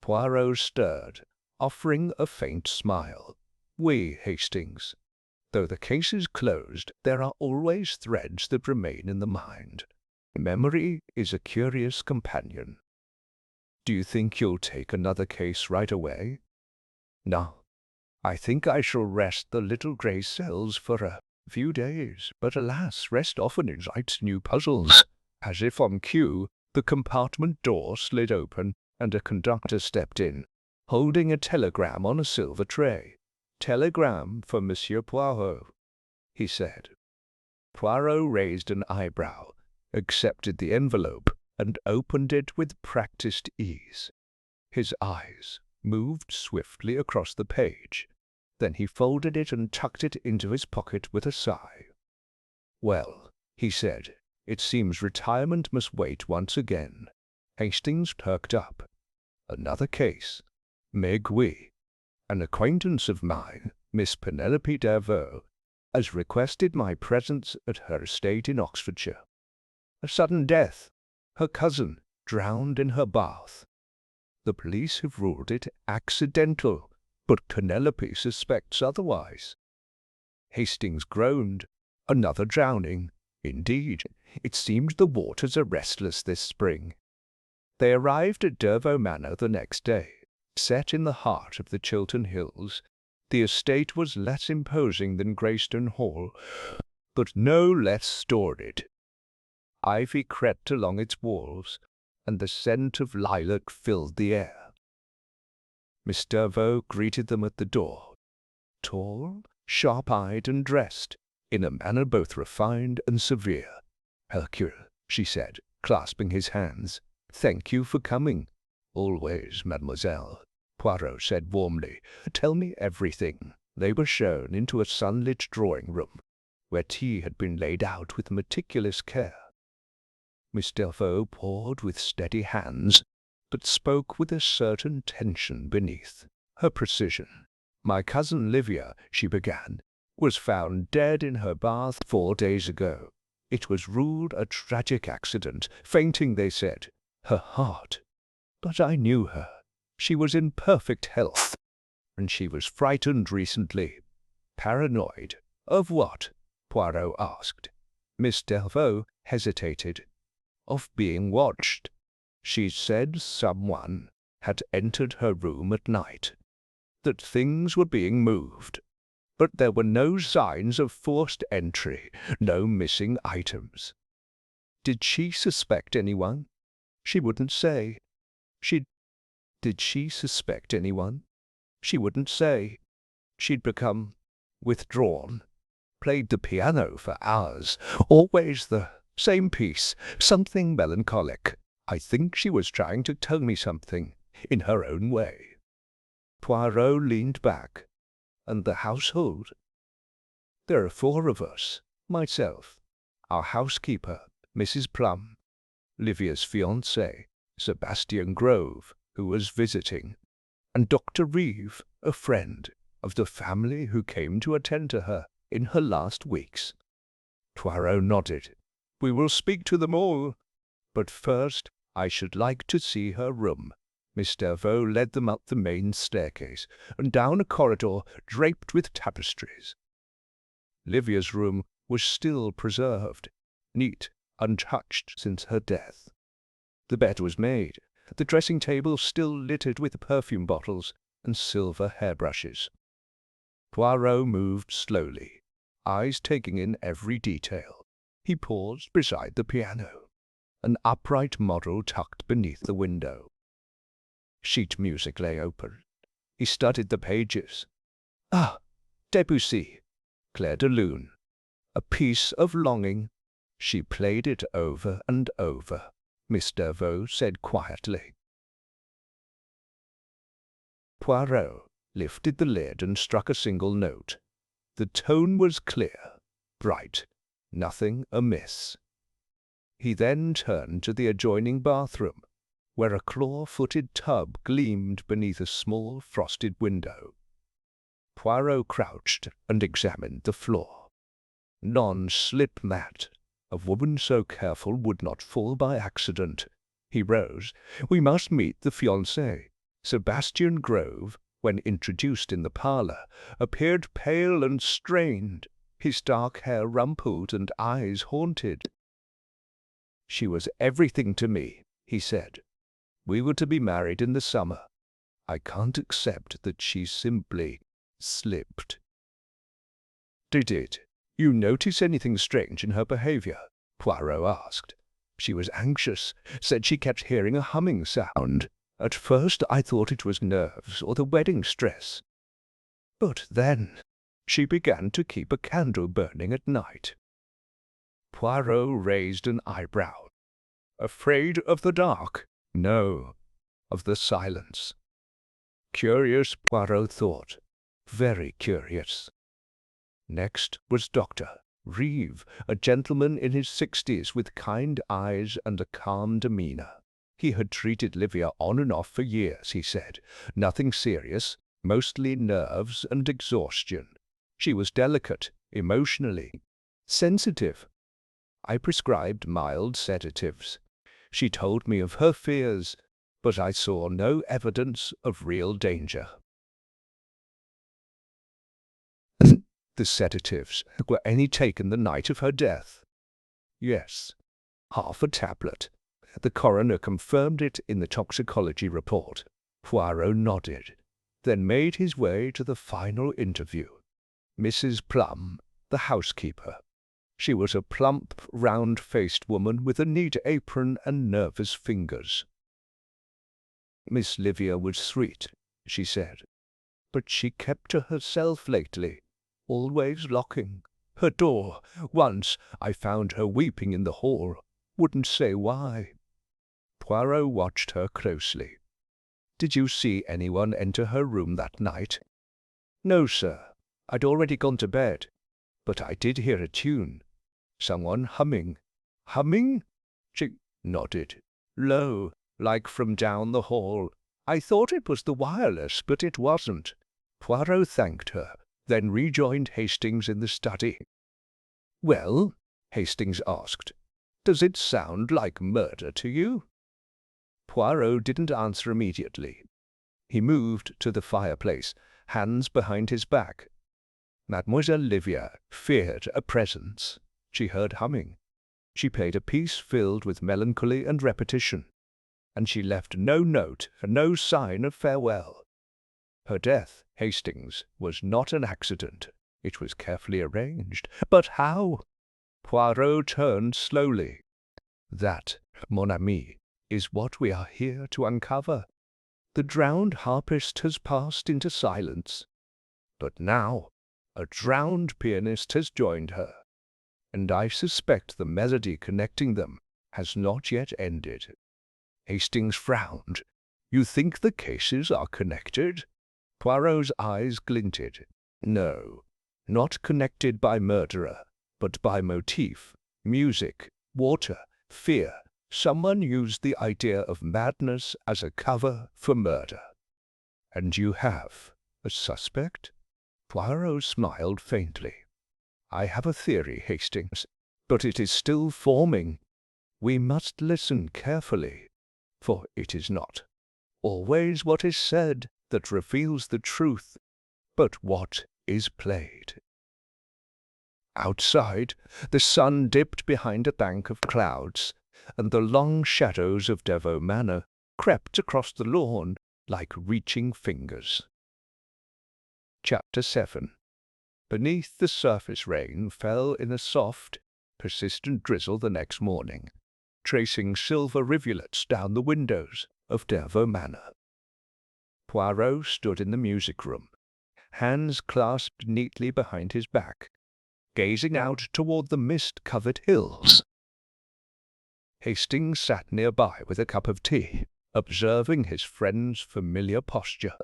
Poirot stirred, offering a faint smile. Oui, Hastings. Though the case is closed, there are always threads that remain in the mind. Memory is a curious companion. Do you think you'll take another case right away? No. I think I shall rest the little grey cells for a few days, but alas, rest often invites new puzzles. As if on cue, the compartment door slid open, and a conductor stepped in, holding a telegram on a silver tray. Telegram for Monsieur Poirot, he said. Poirot raised an eyebrow, accepted the envelope, and opened it with practised ease. His eyes moved swiftly across the page. Then he folded it and tucked it into his pocket with a sigh. "Well," he said, "it seems retirement must wait once again." Hastings perked up. "Another case. Mais oui. An acquaintance of mine, Miss Penelope Dervaux, has requested my presence at her estate in Oxfordshire. A sudden death. Her cousin drowned in her bath. The police have ruled it accidental, but Penelope suspects otherwise." Hastings groaned. "Another drowning. Indeed, it seems the waters are restless this spring." They arrived at Dervaux Manor the next day. Set in the heart of the Chiltern Hills, the estate was less imposing than Greystone Hall, but no less storied. Ivy crept along its walls, and the scent of lilac filled the air. Miss Dervaux greeted them at the door, tall, sharp-eyed, and dressed in a manner both refined and severe. "Hercule," she said, clasping his hands, "thank you for coming." "Always, mademoiselle," Poirot said warmly. "Tell me everything." They were shown into a sunlit drawing-room, where tea had been laid out with meticulous care. Miss Dervaux poured with steady hands, but spoke with a certain tension beneath her precision. "My cousin Livia," she began, "was found dead in her bath 4 days ago. It was ruled a tragic accident. Fainting, they said. Her heart. But I knew her. She was in perfect health, and she was frightened recently." "Paranoid? Of what?" Poirot asked. Miss Dervaux hesitated. "Of being watched. She said someone had entered her room at night, that things were being moved, but there were no signs of forced entry, no missing items." "Did she suspect anyone?" "She wouldn't say. Did she suspect anyone?" "She wouldn't say. She'd become withdrawn. Played the piano for hours, always the same piece, something melancholic. I think she was trying to tell me something, in her own way." Poirot leaned back. "And the household?" "There are 4 of us. Myself, our housekeeper, Mrs. Plum, Livia's fiancé, Sebastian Grove, who was visiting, and Dr. Reeve, a friend of the family who came to attend to her in her last weeks." Poirot nodded. "We will speak to them all. But first I should like to see her room." Miss Dervaux led them up the main staircase and down a corridor draped with tapestries. Livia's room was still preserved, neat, untouched since her death. The bed was made, the dressing-table still littered with perfume bottles and silver hairbrushes. Poirot moved slowly, eyes taking in every detail. He paused beside the piano, an upright model tucked beneath the window. Sheet music lay open. He studied the pages. "Ah, Debussy, Clair de Lune, a piece of longing." She played it over and over. Miss Dervaux said quietly. Poirot lifted the lid and struck a single note. The tone was clear, bright, nothing amiss. He then turned to the adjoining bathroom, where a claw-footed tub gleamed beneath a small frosted window. Poirot crouched and examined the floor. Non-slip mat. A woman so careful would not fall by accident. He rose. "We must meet the fiancé." Sebastian Grove, when introduced in the parlour, appeared pale and strained, his dark hair rumpled and eyes haunted. "She was everything to me," he said. "We were to be married in the summer. I can't accept that she simply slipped." "Did you notice anything strange in her behaviour?" Poirot asked. "She was anxious, said she kept hearing a humming sound. At first I thought it was nerves or the wedding stress. But then she began to keep a candle burning at night." Poirot raised an eyebrow. Afraid of the dark? No, of the silence. Curious, Poirot thought. Very curious. Next was Dr. Reeve, a gentleman in his 60s with kind eyes and a calm demeanour. He had treated Livia on and off for years, he said. Nothing serious, mostly nerves and exhaustion. She was delicate, emotionally sensitive. I prescribed mild sedatives. She told me of her fears, but I saw no evidence of real danger. The sedatives were any taken the night of her death? Yes, half a tablet. The coroner confirmed it in the toxicology report. Poirot nodded, then made his way to the final interview. Mrs. Plum, the housekeeper. She was a plump, round-faced woman with a neat apron and nervous fingers. Miss Livia was sweet, she said, but she kept to herself lately, always locking her door. Once I found her weeping in the hall, wouldn't say why. Poirot watched her closely. Did you see anyone enter her room that night? No, sir. I'd already gone to bed, but I did hear a tune. Someone humming. Humming? She nodded. Low, like from down the hall. I thought it was the wireless, but it wasn't. Poirot thanked her, then rejoined Hastings in the study. Well, Hastings asked, does it sound like murder to you? Poirot didn't answer immediately. He moved to the fireplace, hands behind his back. Mademoiselle Livia feared a presence. She heard humming. She played a piece filled with melancholy and repetition, and she left no note and no sign of farewell. Her death, Hastings, was not an accident. It was carefully arranged. But how? Poirot turned slowly. That, mon ami, is what we are here to uncover. The drowned harpist has passed into silence, but now a drowned pianist has joined her, and I suspect the melody connecting them has not yet ended. Hastings frowned. You think the cases are connected? Poirot's eyes glinted. No, not connected by murderer, but by motif, music, water, fear. Someone used the idea of madness as a cover for murder. And you have a suspect? Poirot smiled faintly. I have a theory, Hastings, but it is still forming. We must listen carefully, for it is not always what is said that reveals the truth, but what is played. Outside, the sun dipped behind a bank of clouds, and the long shadows of Devaux Manor crept across the lawn like reaching fingers. Chapter 7. Beneath the surface rain fell in a soft, persistent drizzle the next morning, tracing silver rivulets down the windows of Devaux Manor. Poirot stood in the music-room, hands clasped neatly behind his back, gazing out toward the mist-covered hills. Hastings sat nearby with a cup of tea, observing his friend's familiar posture,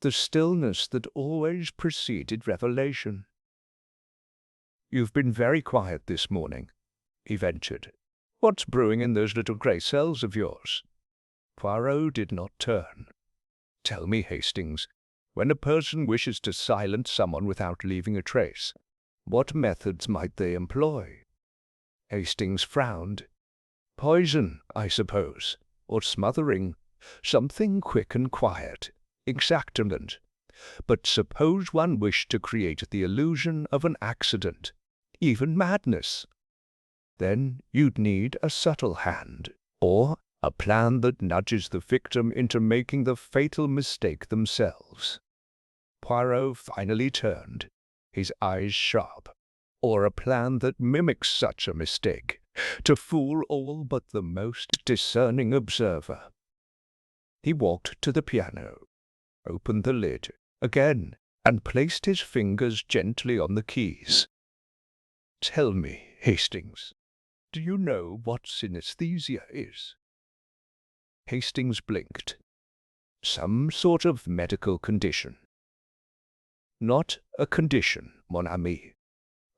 the stillness that always preceded revelation. You've been very quiet this morning, he ventured. What's brewing in those little grey cells of yours? Poirot did not turn. Tell me, Hastings, when a person wishes to silence someone without leaving a trace, what methods might they employ? Hastings frowned. Poison, I suppose, or smothering, something quick and quiet, exactament. But suppose one wished to create the illusion of an accident, even madness. Then you'd need a subtle hand, or a plan that nudges the victim into making the fatal mistake themselves. Poirot finally turned, his eyes sharp. Or a plan that mimics such a mistake, to fool all but the most discerning observer. He walked to the piano, opened the lid again, and placed his fingers gently on the keys. Tell me, Hastings, Do you know what synesthesia is? Hastings blinked. Some sort of medical condition. Not a condition, mon ami.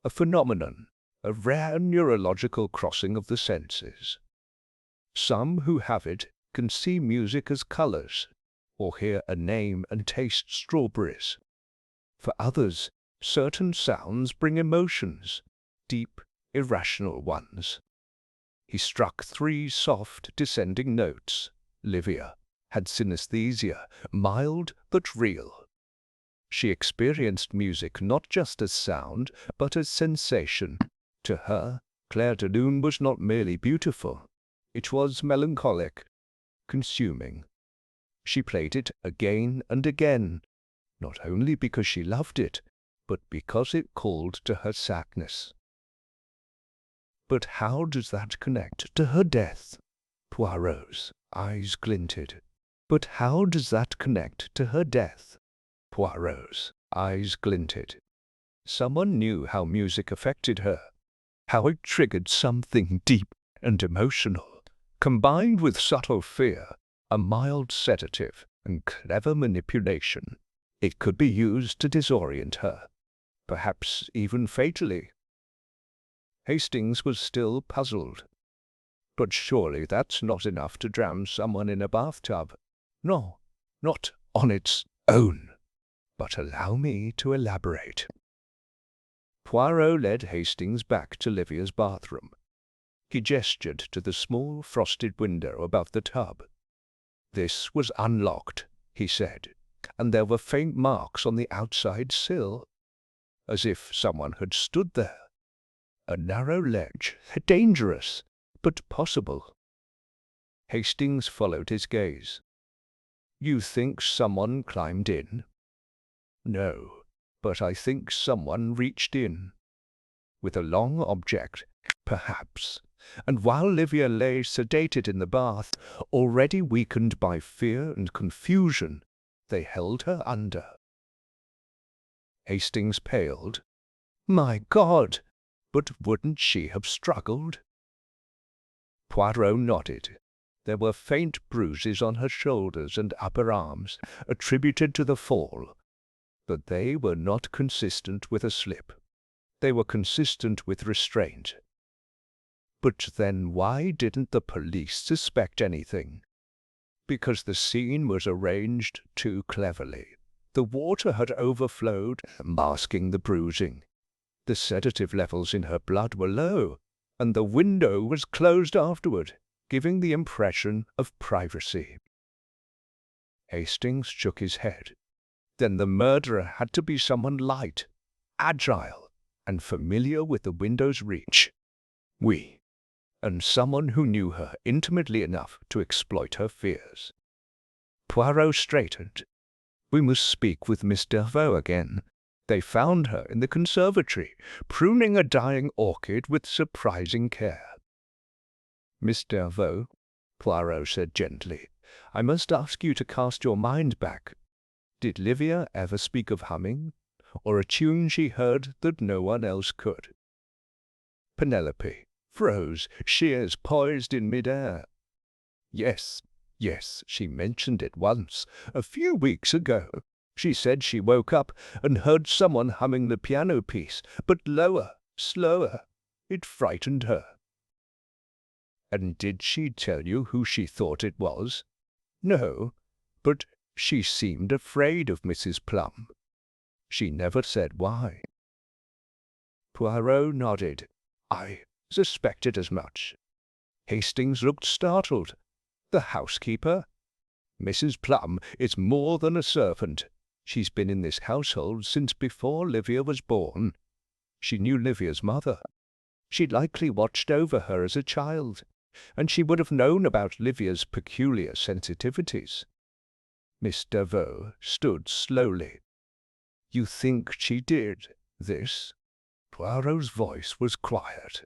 A phenomenon, a rare neurological crossing of the senses. Some who have it can see music as colours, or hear a name and taste strawberries. For others, certain sounds bring emotions, deep, irrational ones. He struck 3 soft, descending notes. Livia had synesthesia, mild but real. She experienced music not just as sound, but as sensation. To her, Clair de Lune was not merely beautiful. It was melancholic, consuming. She played it again and again, not only because she loved it, but because it called to her sadness. But how does that connect to her death? Poirot's eyes glinted. But how does that connect to her death? Poirot's eyes glinted. Someone knew how music affected her, how it triggered something deep and emotional, combined with subtle fear, a mild sedative, and clever manipulation. It could be used to disorient her, perhaps even fatally. Hastings was still puzzled. But surely that's not enough to drown someone in a bathtub. No, not on its own. But allow me to elaborate. Poirot led Hastings back to Livia's bathroom. He gestured to the small frosted window above the tub. This was unlocked, he said, and there were faint marks on the outside sill, as if someone had stood there. A narrow ledge, dangerous, but possible. Hastings followed his gaze. You think someone climbed in? No, but I think someone reached in. With a long object, perhaps, and while Livia lay sedated in the bath, already weakened by fear and confusion, they held her under. Hastings paled. My God! But wouldn't she have struggled? Poirot nodded. There were faint bruises on her shoulders and upper arms, attributed to the fall, but they were not consistent with a slip. They were consistent with restraint. But then why didn't the police suspect anything? Because the scene was arranged too cleverly. The water had overflowed, masking the bruising. The sedative levels in her blood were low, and the window was closed afterward, giving the impression of privacy. Hastings shook his head. Then the murderer had to be someone light, agile, and familiar with the window's reach. Oui, and someone who knew her intimately enough to exploit her fears. Poirot straightened. We must speak with Miss Dervaux again. They found her in the conservatory, pruning a dying orchid with surprising care. Miss Dervaux, Poirot said gently, I must ask you to cast your mind back. Did Livia ever speak of humming, or a tune she heard that no one else could? Penelope froze, shears poised in mid-air. Yes, she mentioned it once, a few weeks ago. She said she woke up and heard someone humming the piano piece, but lower, slower. It frightened her. And did she tell you who she thought it was? No, but she seemed afraid of Mrs. Plum. She never said why. Poirot nodded. I suspected as much. Hastings looked startled. The housekeeper? Mrs. Plum is more than a servant. She's been in this household since before Livia was born. She knew Livia's mother. She'd likely watched over her as a child, and she would have known about Livia's peculiar sensitivities. Miss Dervaux stood slowly. You think she did this? Poirot's voice was quiet.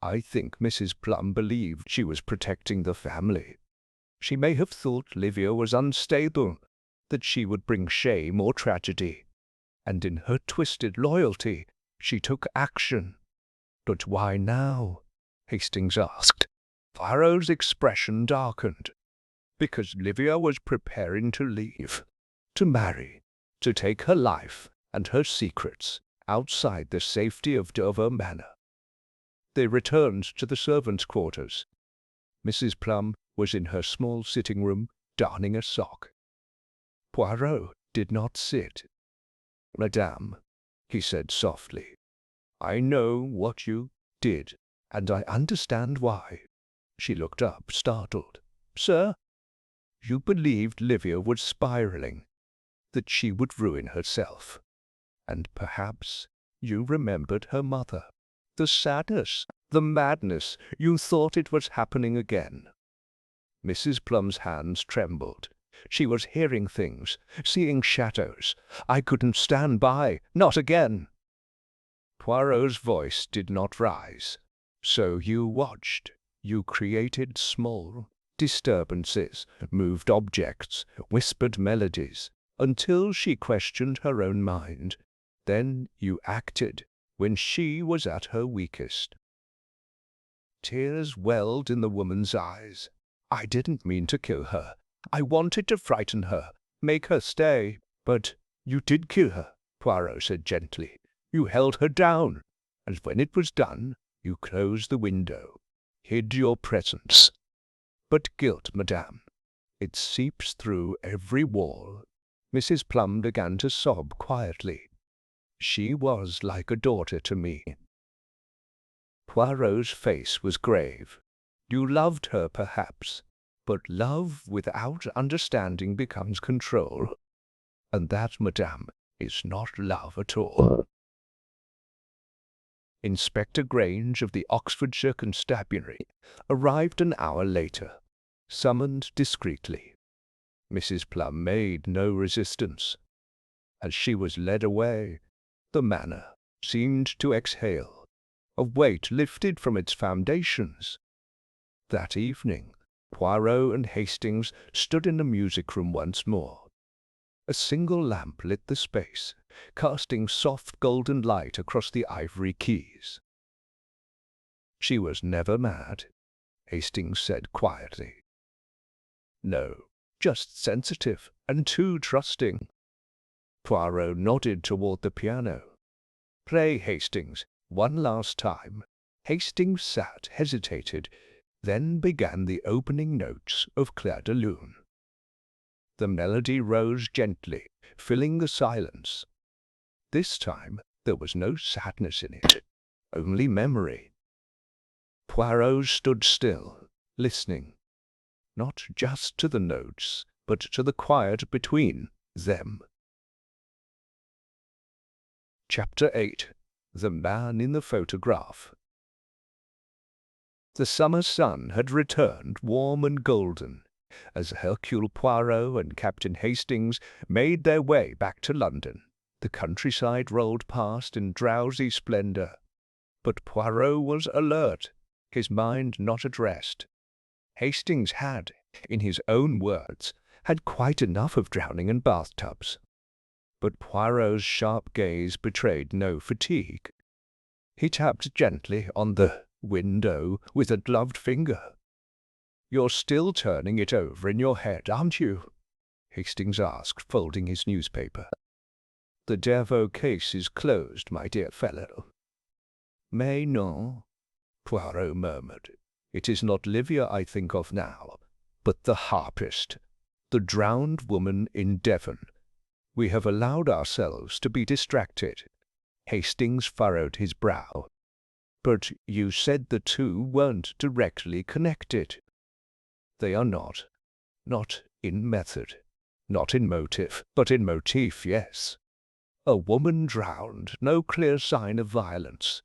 I think Mrs. Plum believed she was protecting the family. She may have thought Livia was unstable, that she would bring shame or tragedy, and in her twisted loyalty she took action. But why now? Hastings asked. Poirot's expression darkened. Because Livia was preparing to leave, to marry, to take her life and her secrets outside the safety of Dover Manor. They returned to the servants' quarters. Mrs. Plum was in her small sitting room, darning a sock. Poirot did not sit. "Madame," he said softly, "I know what you did, and I understand why." She looked up, startled. "Sir?" "You believed Livia was spiraling, that she would ruin herself. And perhaps you remembered her mother. The sadness, the madness, you thought it was happening again." Mrs. Plum's hands trembled. She was hearing things, seeing shadows. "I couldn't stand by, not again." Poirot's voice did not rise. "So you watched, you created small disturbances, moved objects, whispered melodies, until she questioned her own mind. Then you acted when she was at her weakest." Tears welled in the woman's eyes. "I didn't mean to kill her. I wanted to frighten her, make her stay. But you did kill her," Poirot said gently. "You held her down, and when it was done, you closed the window, hid your presence. But guilt, madame, it seeps through every wall." Mrs. Plum began to sob quietly. "She was like a daughter to me." Poirot's face was grave. "You loved her, perhaps, but love without understanding becomes control. And that, madame, is not love at all." Inspector Grange of the Oxfordshire Constabulary arrived an hour later, summoned discreetly. Mrs. Plum made no resistance. As she was led away, the manor seemed to exhale. A weight lifted from its foundations. That evening, Poirot and Hastings stood in the music-room once more. A single lamp lit the space, casting soft golden light across the ivory keys. "She was never mad," Hastings said quietly. "No, just sensitive and too trusting." Poirot nodded toward the piano. "Play, Hastings, one last time." Hastings sat, hesitated, then began the opening notes of Clair de Lune. The melody rose gently, filling the silence. This time there was no sadness in it, only memory. Poirot stood still, listening, not just to the notes, but to the quiet between them. Chapter 8. The Man in the Photograph. The summer sun had returned warm and golden, as Hercule Poirot and Captain Hastings made their way back to London. The countryside rolled past in drowsy splendour, but Poirot was alert, his mind not at rest. Hastings had, in his own words, had quite enough of drowning in bathtubs. But Poirot's sharp gaze betrayed no fatigue. He tapped gently on the window with a gloved finger. "You're still turning it over in your head, aren't you?" Hastings asked, folding his newspaper. "The Dervaux case is closed, my dear fellow." "Mais non," Poirot murmured. "It is not Livia I think of now, but the harpist, the drowned woman in Devon. We have allowed ourselves to be distracted." Hastings furrowed his brow. "But you said the two weren't directly connected." "They are not. Not in method, not in motive, but in motif, yes. A woman drowned, no clear sign of violence.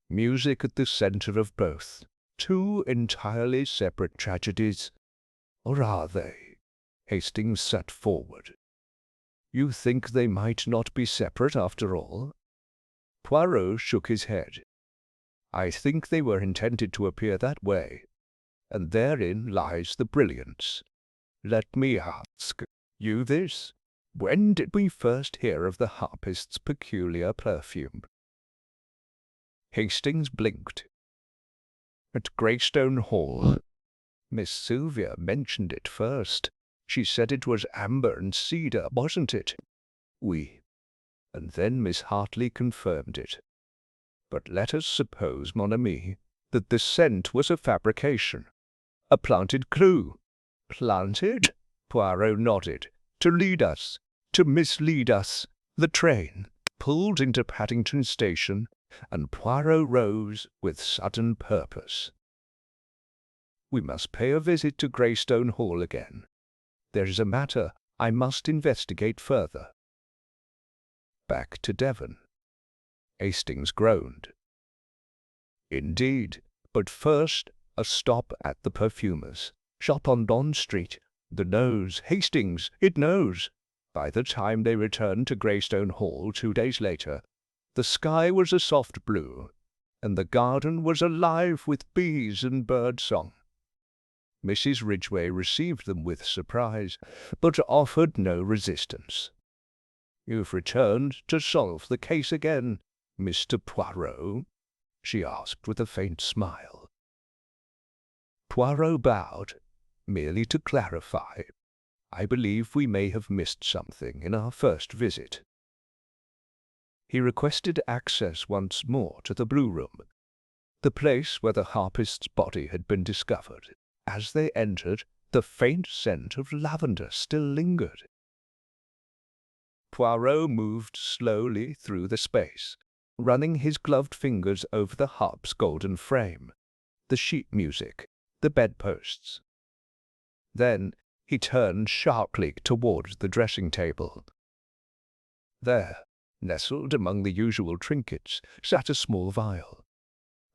Music at the centre of both. Two entirely separate tragedies. Or are they?" Hastings sat forward. "You think they might not be separate after all?" Poirot shook his head. "I think they were intended to appear that way, and therein lies the brilliance. Let me ask you this. When did we first hear of the harpist's peculiar perfume?" Hastings blinked. At Greystone Hall. Miss Sylvia mentioned it first. She said it was amber and cedar, wasn't it? Oui. And then Miss Hartley confirmed it. But let us suppose, mon ami, that the scent was a fabrication, a planted clue. Planted? Poirot nodded. To lead us, to mislead us. The train pulled into Paddington Station, and Poirot rose with sudden purpose. We must pay a visit to Greystone Hall again. There is a matter I must investigate further. Back to Devon. Hastings groaned. Indeed, but first a stop at the perfumer's shop on Bond Street. The nose, Hastings, it knows. By the time they returned to Greystone Hall 2 days later, the sky was a soft blue, and the garden was alive with bees and bird song. Mrs. Ridgway received them with surprise, but offered no resistance. "You've returned to solve the case again, Mr. Poirot?" she asked with a faint smile. Poirot bowed, merely to clarify. "I believe we may have missed something in our first visit." He requested access once more to the Blue Room, the place where the harpist's body had been discovered. As they entered, the faint scent of lavender still lingered. Poirot moved slowly through the space, running his gloved fingers over the harp's golden frame, the sheet music, the bedposts. Then he turned sharply towards the dressing-table. There, nestled among the usual trinkets, sat a small vial,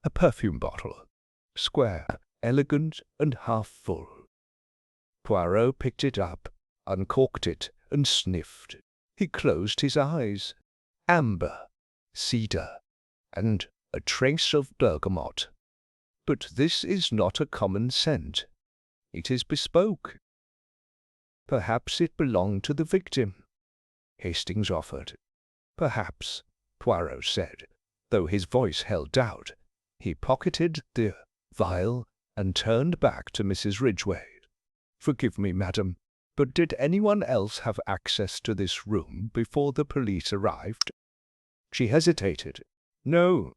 a perfume bottle, square, elegant, and half full. Poirot picked it up, uncorked it, and sniffed. He closed his eyes. Amber, cedar, and a trace of bergamot. But this is not a common scent. It is bespoke. Perhaps it belonged to the victim, Hastings offered. Perhaps, Poirot said, though his voice held doubt. He pocketed the vial and turned back to Mrs. Ridgway. "Forgive me, madam, but did anyone else have access to this room before the police arrived?" She hesitated. "No,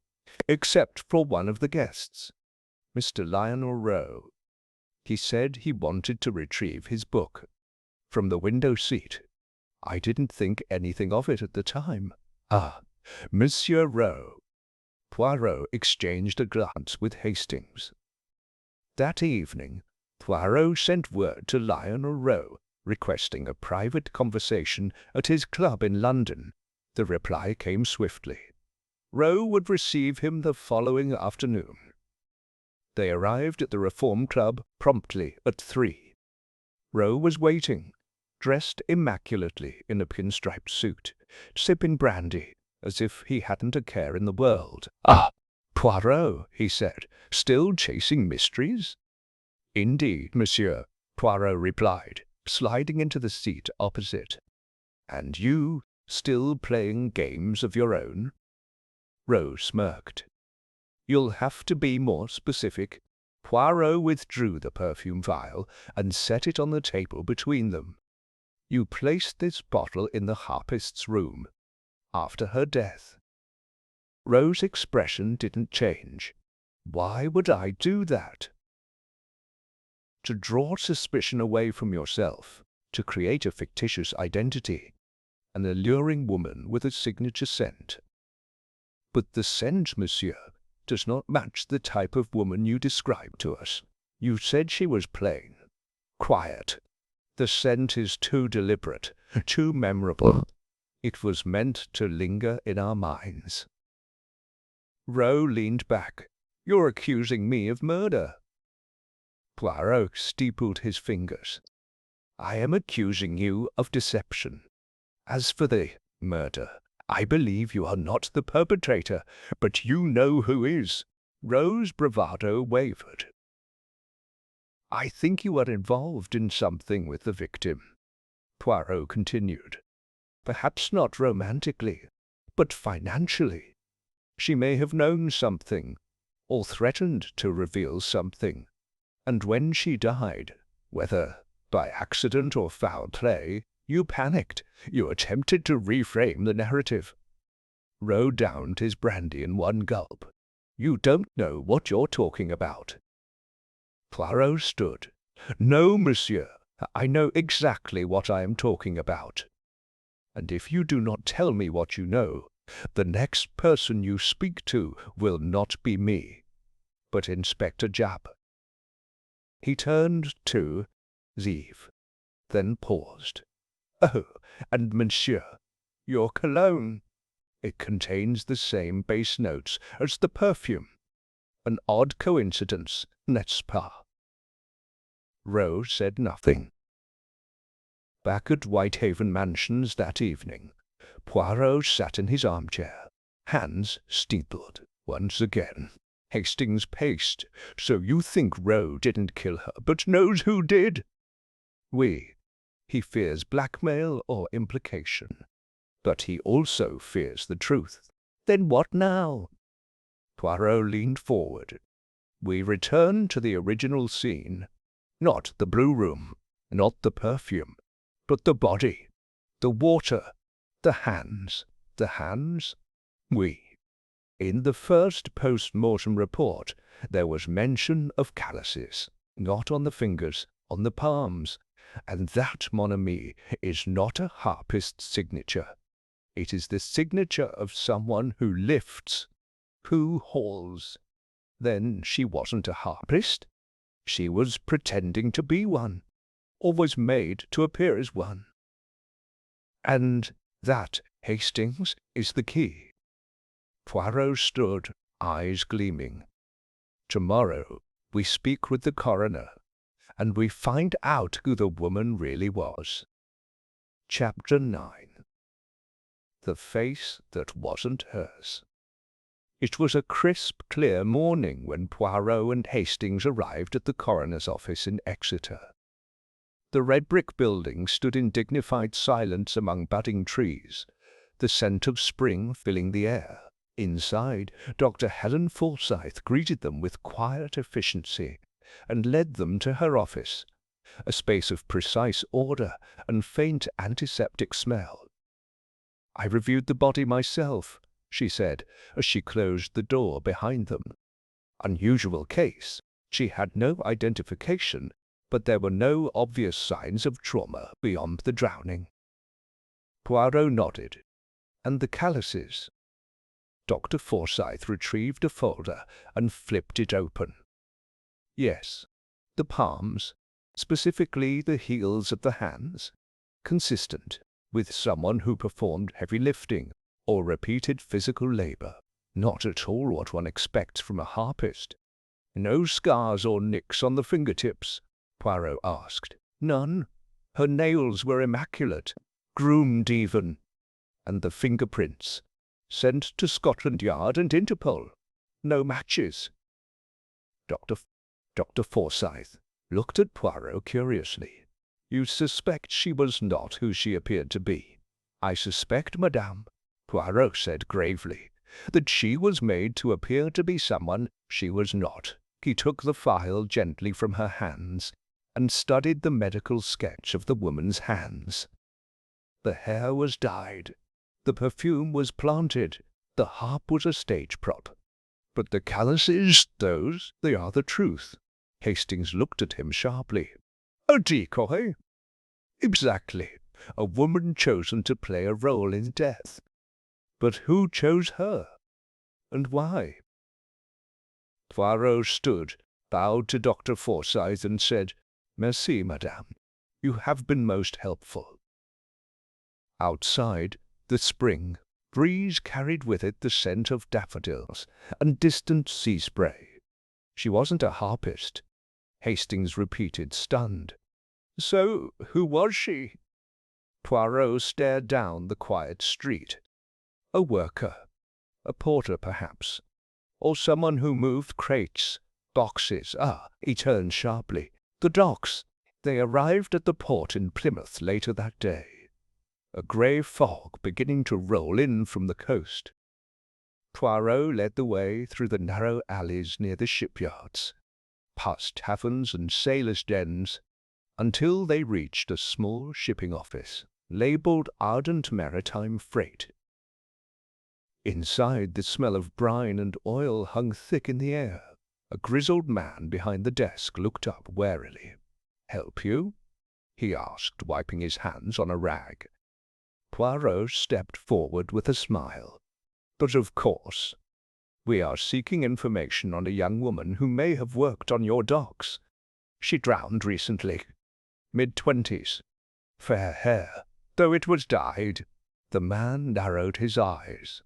except for one of the guests, Mr. Lionel Rowe. He said he wanted to retrieve his book from the window seat. I didn't think anything of it at the time." "Ah, Monsieur Rowe." Poirot exchanged a glance with Hastings. That evening, Poirot sent word to Lionel Rowe, requesting a private conversation at his club in London. The reply came swiftly. Rowe would receive him the following afternoon. They arrived at the Reform Club promptly at 3. Rowe was waiting, dressed immaculately in a pinstriped suit, sipping brandy, as if he hadn't a care in the world. "Ah, Poirot," he said, "still chasing mysteries?" "Indeed, monsieur," Poirot replied, sliding into the seat opposite. "And you, still playing games of your own?" Rowe smirked. "You'll have to be more specific." Poirot withdrew the perfume vial and set it on the table between them. "You placed this bottle in the harpist's room after her death." Rowe's expression didn't change. "Why would I do that?" "To draw suspicion away from yourself, to create a fictitious identity, an alluring woman with a signature scent." "But the scent, monsieur, does not match the type of woman you described to us. You said she was plain, quiet. The scent is too deliberate, too memorable. It was meant to linger in our minds." Rowe leaned back. "You're accusing me of murder." Poirot steepled his fingers. "I am accusing you of deception. As for the murder, I believe you are not the perpetrator, but you know who is." Rowe's bravado wavered. "I think you are involved in something with the victim," Poirot continued. "Perhaps not romantically, but financially. She may have known something, or threatened to reveal something. And when she died, whether by accident or foul play, you panicked. You attempted to reframe the narrative. Rowe downed his brandy in one gulp. You don't know what you're talking about. Poirot stood. No, monsieur, I know exactly what I am talking about. And if you do not tell me what you know, the next person you speak to will not be me, but Inspector Japp. He turned to Eve, then paused. Oh, and monsieur, your cologne. It contains the same base notes as the perfume. An odd coincidence, n'est-ce pas? Rowe said nothing. Back at Whitehaven Mansions that evening, Poirot sat in his armchair, hands steepled once again. Hastings paced. So you think Rowe didn't kill her, but knows who did? Oui. He fears blackmail or implication. But he also fears the truth. Then what now? Poirot leaned forward. We return to the original scene. Not the blue room, not the perfume, but the body, the water, the hands. The hands? Oui. In the first post-mortem report, there was mention of calluses, not on the fingers, on the palms, and that, mon ami, is not a harpist's signature. It is the signature of someone who lifts, who hauls. Then she wasn't a harpist. She was pretending to be one, or was made to appear as one. And that, Hastings, is the key. Poirot stood, eyes gleaming. Tomorrow we speak with the coroner, and we find out who the woman really was. Chapter 9. The face that wasn't hers. It was a crisp, clear morning when Poirot and Hastings arrived at the coroner's office in Exeter. The red brick building stood in dignified silence among budding trees, the scent of spring filling the air. Inside, Dr. Helen Forsyth greeted them with quiet efficiency and led them to her office, a space of precise order and faint antiseptic smell. I reviewed the body myself, she said, as she closed the door behind them. Unusual case. She had no identification, but there were no obvious signs of trauma beyond the drowning. Poirot nodded. And the calluses? Dr. Forsyth retrieved a folder and flipped it open. Yes, the palms, specifically the heels of the hands, consistent with someone who performed heavy lifting or repeated physical labor. Not at all what one expects from a harpist. No scars or nicks on the fingertips? Poirot asked. None. Her nails were immaculate, groomed even. And the fingerprints? Sent to Scotland Yard and Interpol. No matches. Dr. Forsyth looked at Poirot curiously. You suspect she was not who she appeared to be? I suspect, madame, Poirot said gravely, that she was made to appear to be someone she was not. He took the file gently from her hands and studied the medical sketch of the woman's hands. The hair was dyed. The perfume was planted. The harp was a stage prop. But the calluses, those, they are the truth. Hastings looked at him sharply. A decoy? Exactly. A woman chosen to play a role in death. But who chose her? And why? Poirot stood, bowed to Dr. Forsyth, and said, Merci, madame. You have been most helpful. Outside, the spring breeze carried with it the scent of daffodils and distant sea spray. She wasn't a harpist, Hastings repeated, stunned. So who was she? Poirot stared down the quiet street. A worker, a porter perhaps, or someone who moved crates, boxes. He turned sharply. The docks. They arrived at the port in Plymouth later that day. A grey fog beginning to roll in from the coast. Poirot led the way through the narrow alleys near the shipyards, past taverns and sailors' dens, until they reached a small shipping office labelled Ardent Maritime Freight. Inside, the smell of brine and oil hung thick in the air. A grizzled man behind the desk looked up warily. "Help you?" he asked, wiping his hands on a rag. Poirot stepped forward with a smile. "But of course. We are seeking information on a young woman who may have worked on your docks. She drowned recently. Mid-20s. Fair hair, though it was dyed." The man narrowed his eyes.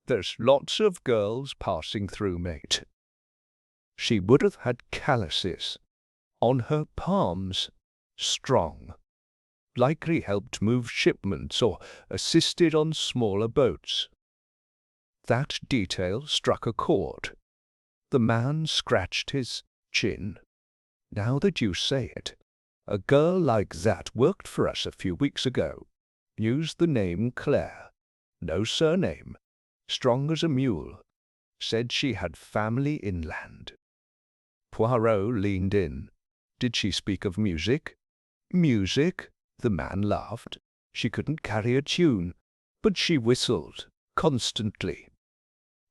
"There's lots of girls passing through, mate. She would have had calluses on her palms, strong. Likely helped move shipments or assisted on smaller boats." That detail struck a chord. The man scratched his chin. "Now that you say it, a girl like that worked for us a few weeks ago. Used the name Claire. No surname. Strong as a mule. Said she had family inland." Poirot leaned in. "Did she speak of music?" "Music?" The man laughed. "She couldn't carry a tune, but she whistled constantly."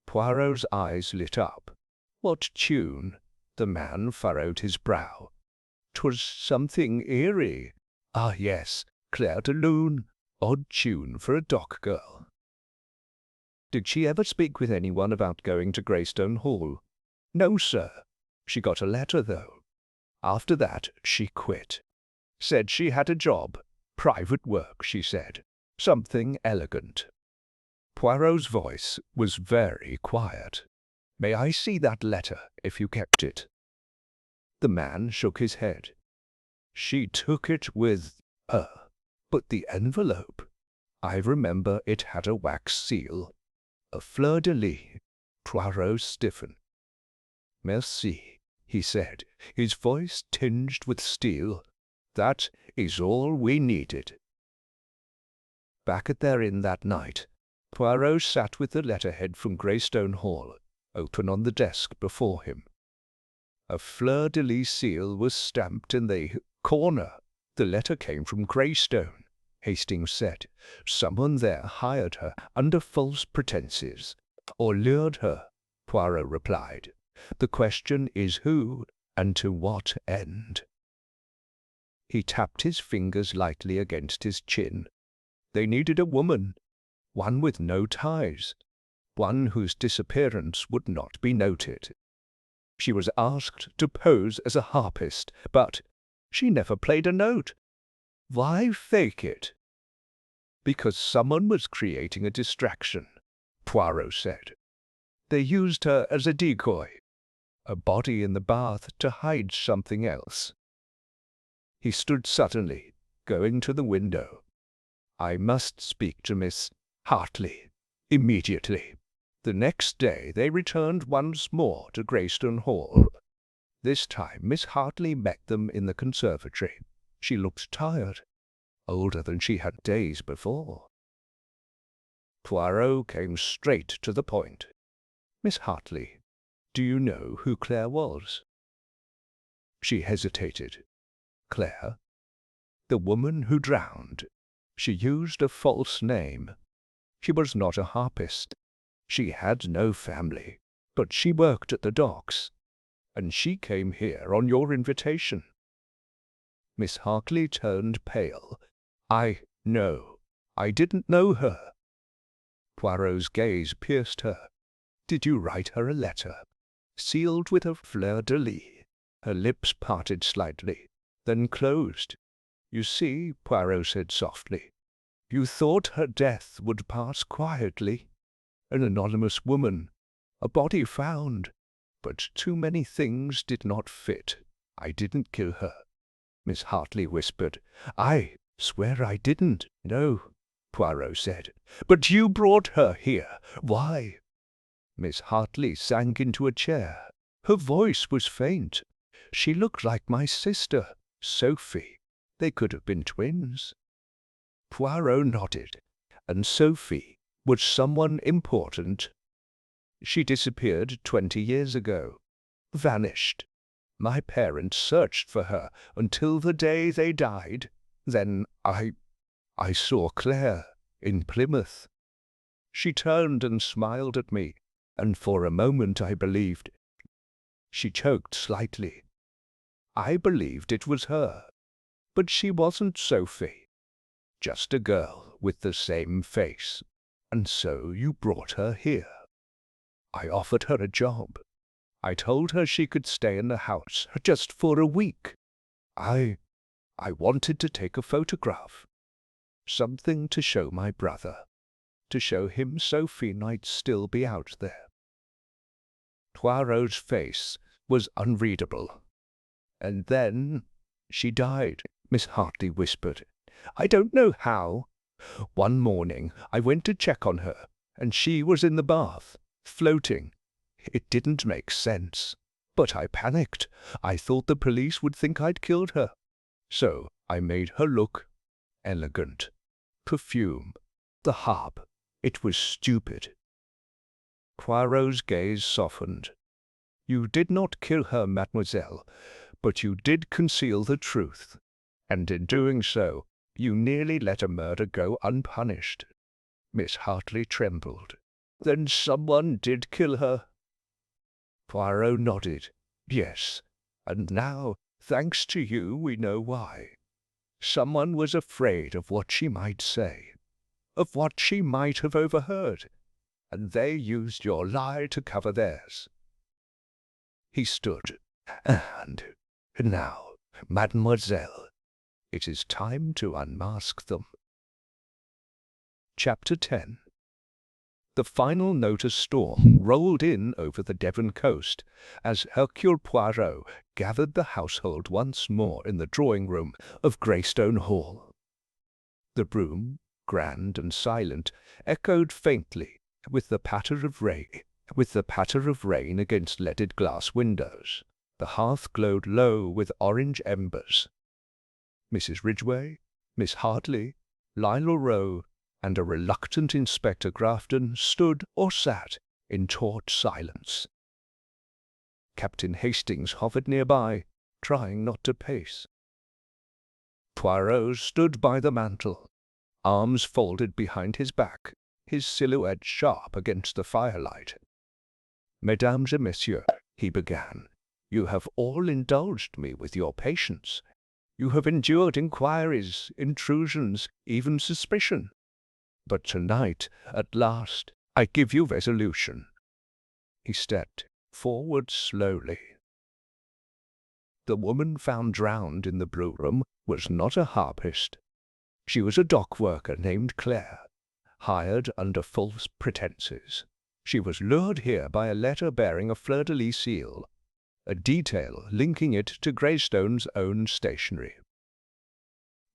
Poirot's eyes lit up. "What tune?" The man furrowed his brow. "'Twas something eerie. Ah, yes, Claire de Lune. Odd tune for a dock girl." "Did she ever speak with anyone about going to Greystone Hall?" "No, sir. She got a letter, though. After that, she quit. Said she had a job. Private work, she said. Something elegant." Poirot's voice was very quiet. "May I see that letter, if you kept it?" The man shook his head. "She took it with her. But the envelope, I remember it had a wax seal. A fleur-de-lis." Poirot stiffened. "Merci," he said, his voice tinged with steel. "That is all we needed." Back at their inn that night, Poirot sat with the letterhead from Greystone Hall open on the desk before him. A fleur-de-lis seal was stamped in the corner. "The letter came from Greystone," Hastings said. "Someone there hired her under false pretenses, or lured her," Poirot replied. "The question is who, and to what end?" He tapped his fingers lightly against his chin. "They needed a woman, one with no ties, one whose disappearance would not be noted. She was asked to pose as a harpist, but she never played a note. Why fake it?" "Because someone was creating a distraction," Poirot said. "They used her as a decoy, a body in the bath to hide something else." He stood suddenly, going to the window. "I must speak to Miss Hartley immediately." The next day they returned once more to Greystone Hall. This time Miss Hartley met them in the conservatory. She looked tired, older than she had days before. Poirot came straight to the point. "Miss Hartley, do you know who Claire was?" She hesitated. "Claire? The woman who drowned. She used a false name. She was not a harpist. She had no family, but she worked at the docks, and she came here on your invitation." Miss Hartley turned pale. "I didn't know her." Poirot's gaze pierced her. "Did you write her a letter, sealed with a fleur-de-lis?" Her lips parted slightly, then closed. "You see," Poirot said softly, "you thought her death would pass quietly. An anonymous woman, a body found, but too many things did not fit. I didn't kill her." Miss Hartley whispered. "I swear I didn't." "No," Poirot said. "But you brought her here. Why?" Miss Hartley sank into a chair. Her voice was faint. "She looked like my sister, Sophie. They could have been twins." Poirot nodded. "And Sophie was someone important?" She disappeared 20 years ago. Vanished. My parents searched for her until the day they died. Then I saw Claire in Plymouth. She turned and smiled at me, and for a moment I believed. She choked slightly. I believed it was her, but she wasn't Sophie. Just a girl with the same face. And so you brought her here. I offered her a job. I told her she could stay in the house just for a week. I wanted to take a photograph. Something to show my brother. To show him Sophie might still be out there. Poirot's face was unreadable. And then she died, Miss Hartley whispered. I don't know how. One morning I went to check on her, and she was in the bath, floating. It didn't make sense, but I panicked. I thought the police would think I'd killed her. So I made her look elegant. Perfume, the harp. It was stupid. Poirot's gaze softened. You did not kill her, mademoiselle, but you did conceal the truth, and in doing so, you nearly let a murder go unpunished. Miss Hartley trembled. Then someone did kill her? Poirot nodded. Yes, and now, thanks to you, we know why. Someone was afraid of what she might say, of what she might have overheard, and they used your lie to cover theirs. He stood, and now, mademoiselle, it is time to unmask them. Chapter 10. The final note of storm rolled in over the Devon coast as Hercule Poirot gathered the household once more in the drawing-room of Greystone Hall. The room, grand and silent, echoed faintly with the patter of rain against leaded glass windows. The hearth glowed low with orange embers. Mrs. Ridgway, Miss Hartley, Lionel Rowe, and a reluctant Inspector Grafton stood or sat in taut silence. Captain Hastings hovered nearby, trying not to pace. Poirot stood by the mantel, arms folded behind his back, his silhouette sharp against the firelight. Mesdames et messieurs, he began, you have all indulged me with your patience. You have endured inquiries, intrusions, even suspicion. But tonight, at last, I give you resolution. He stepped forward slowly. The woman found drowned in the blue room was not a harpist. She was a dock worker named Claire, hired under false pretenses. She was lured here by a letter bearing a fleur-de-lis seal, a detail linking it to Greystone's own stationery.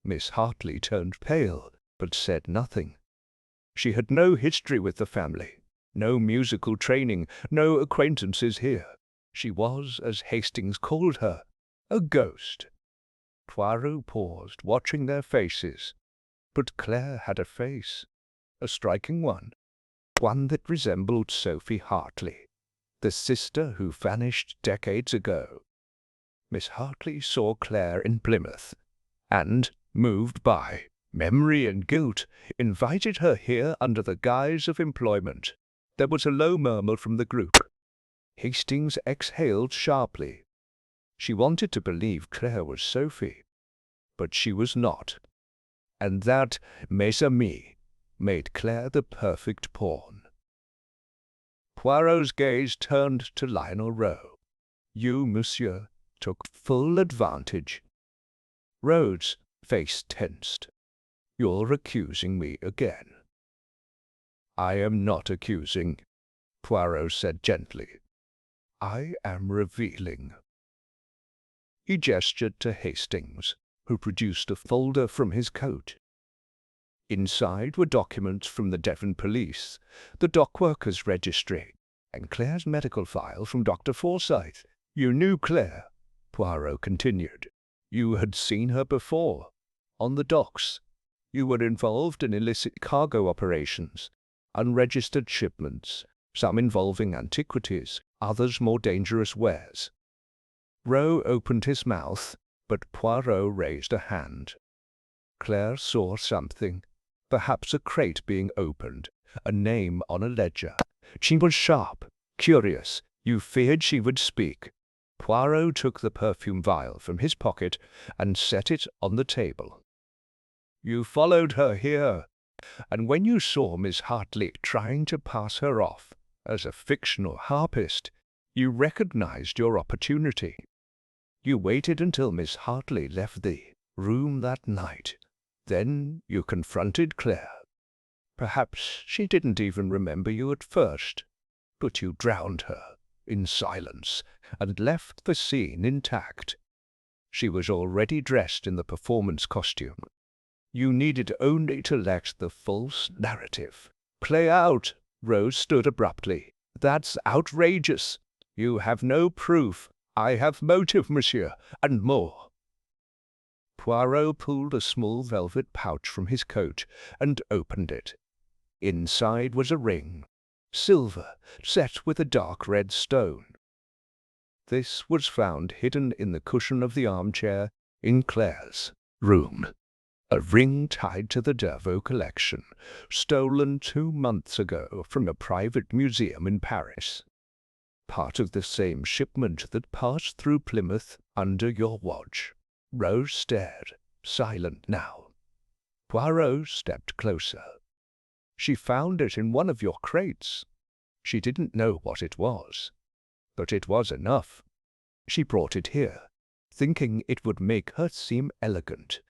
Miss Hartley turned pale, but said nothing. She had no history with the family, no musical training, no acquaintances here. She was, as Hastings called her, a ghost. Poirot paused, watching their faces. But Claire had a face, a striking one that resembled Sophie Hartley, the sister who vanished decades ago. Miss Hartley saw Claire in Plymouth, and, moved by memory and guilt, invited her here under the guise of employment. There was a low murmur from the group. Hastings exhaled sharply. She wanted to believe Claire was Sophie, but she was not. And that, mes amis, made Claire the perfect pawn. Poirot's gaze turned to Lionel Rowe. You, monsieur, took full advantage. Rowe's face tensed. You're accusing me again. I am not accusing, Poirot said gently. I am revealing. He gestured to Hastings, who produced a folder from his coat. Inside were documents from the Devon police, the dockworkers' registry, and Claire's medical file from Dr. Forsyth. You knew Claire, Poirot continued. You had seen her before, on the docks. You were involved in illicit cargo operations, unregistered shipments, some involving antiquities, others more dangerous wares. Rowe opened his mouth, but Poirot raised a hand. Claire saw something, perhaps a crate being opened, a name on a ledger. She was sharp, curious. You feared she would speak. Poirot took the perfume vial from his pocket and set it on the table. You followed her here, and when you saw Miss Hartley trying to pass her off as a fictional harpist, you recognized your opportunity. You waited until Miss Hartley left the room that night. Then you confronted Claire. Perhaps she didn't even remember you at first, but you drowned her in silence and left the scene intact. She was already dressed in the performance costume. You needed only to let the false narrative play out. Rose stood abruptly. That's outrageous. You have no proof. I have motive, monsieur, and more. Poirot pulled a small velvet pouch from his coat and opened it. Inside was a ring, silver, set with a dark red stone. This was found hidden in the cushion of the armchair in Claire's room. A ring tied to the Dervaux collection, stolen 2 months ago from a private museum in Paris. Part of the same shipment that passed through Plymouth under your watch. Rose stared, silent now. Poirot stepped closer. She found it in one of your crates. She didn't know what it was, but it was enough. She brought it here, thinking it would make her seem elegant,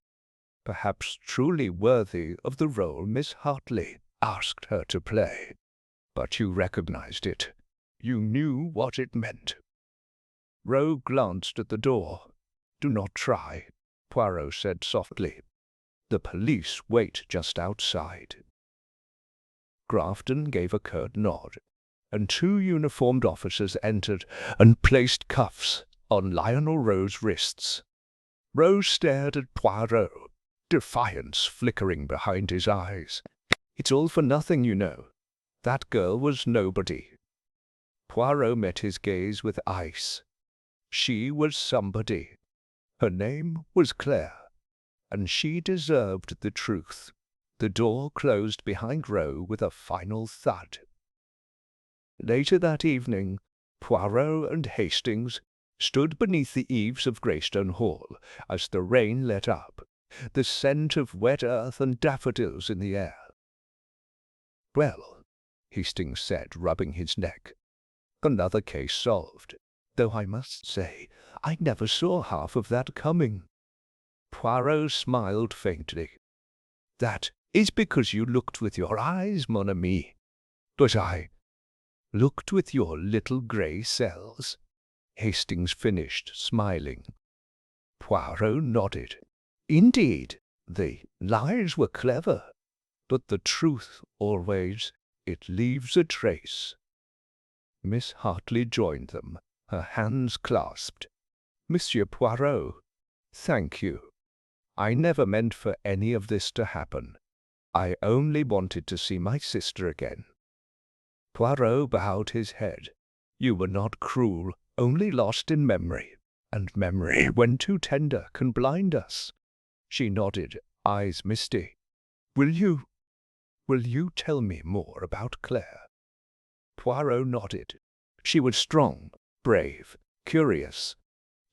perhaps truly worthy of the role Miss Hartley asked her to play. But you recognized it. You knew what it meant. Rowe glanced at the door. Do not try, Poirot said softly. The police wait just outside. Grafton gave a curt nod, and 2 uniformed officers entered and placed cuffs on Lionel Rowe's wrists. Rowe stared at Poirot, defiance flickering behind his eyes. It's all for nothing, you know. That girl was nobody. Poirot met his gaze with ice. She was somebody. Her name was Claire, and she deserved the truth. The door closed behind Rowe with a final thud. Later that evening, Poirot and Hastings stood beneath the eaves of Greystone Hall as the rain let up, the scent of wet earth and daffodils in the air. Well, Hastings said, rubbing his neck, another case solved, though I must say I never saw half of that coming. Poirot smiled faintly. That is because you looked with your eyes, mon ami. But I looked with your little grey cells. Hastings finished, smiling. Poirot nodded. Indeed, the lies were clever, but the truth always, it leaves a trace. Miss Hartley joined them, her hands clasped. Monsieur Poirot, thank you. I never meant for any of this to happen. I only wanted to see my sister again. Poirot bowed his head. You were not cruel, only lost in memory, and memory, when too tender, can blind us. She nodded, eyes misty. Will you tell me more about Claire? Poirot nodded. She was strong, brave, curious.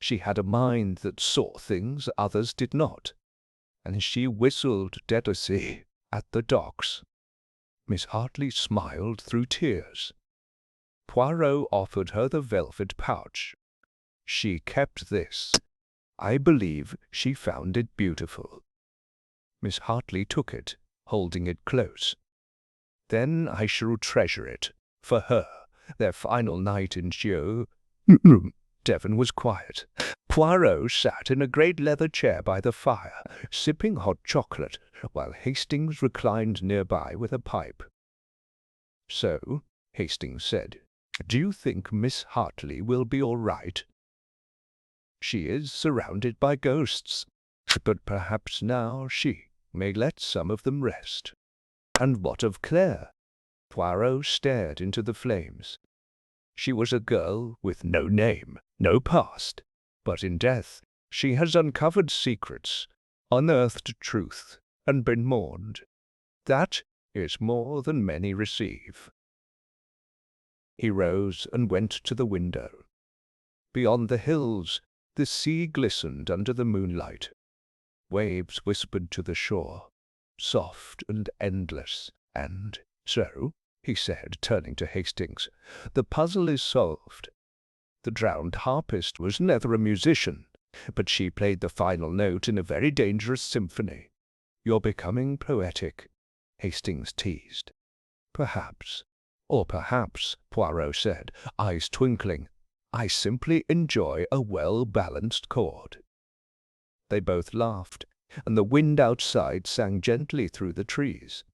She had a mind that saw things others did not, and she whistled Debussy at the docks. Miss Hartley smiled through tears. Poirot offered her the velvet pouch. She kept this. I believe she found it beautiful. Miss Hartley took it, holding it close. Then I shall treasure it, for her, their final night in Gio. Devon was quiet. Poirot sat in a great leather chair by the fire, sipping hot chocolate, while Hastings reclined nearby with a pipe. So, Hastings said, do you think Miss Hartley will be all right? She is surrounded by ghosts, but perhaps now she may let some of them rest. And what of Claire? Poirot stared into the flames. She was a girl with no name, no past, but in death she has uncovered secrets, unearthed truth, and been mourned. That is more than many receive. He rose and went to the window. Beyond the hills, the sea glistened under the moonlight. Waves whispered to the shore, soft and endless. And so, he said, turning to Hastings, the puzzle is solved. The drowned harpist was never a musician, but she played the final note in a very dangerous symphony. You're becoming poetic, Hastings teased. Perhaps. Or perhaps, Poirot said, eyes twinkling, I simply enjoy a well-balanced chord. They both laughed, and the wind outside sang gently through the trees.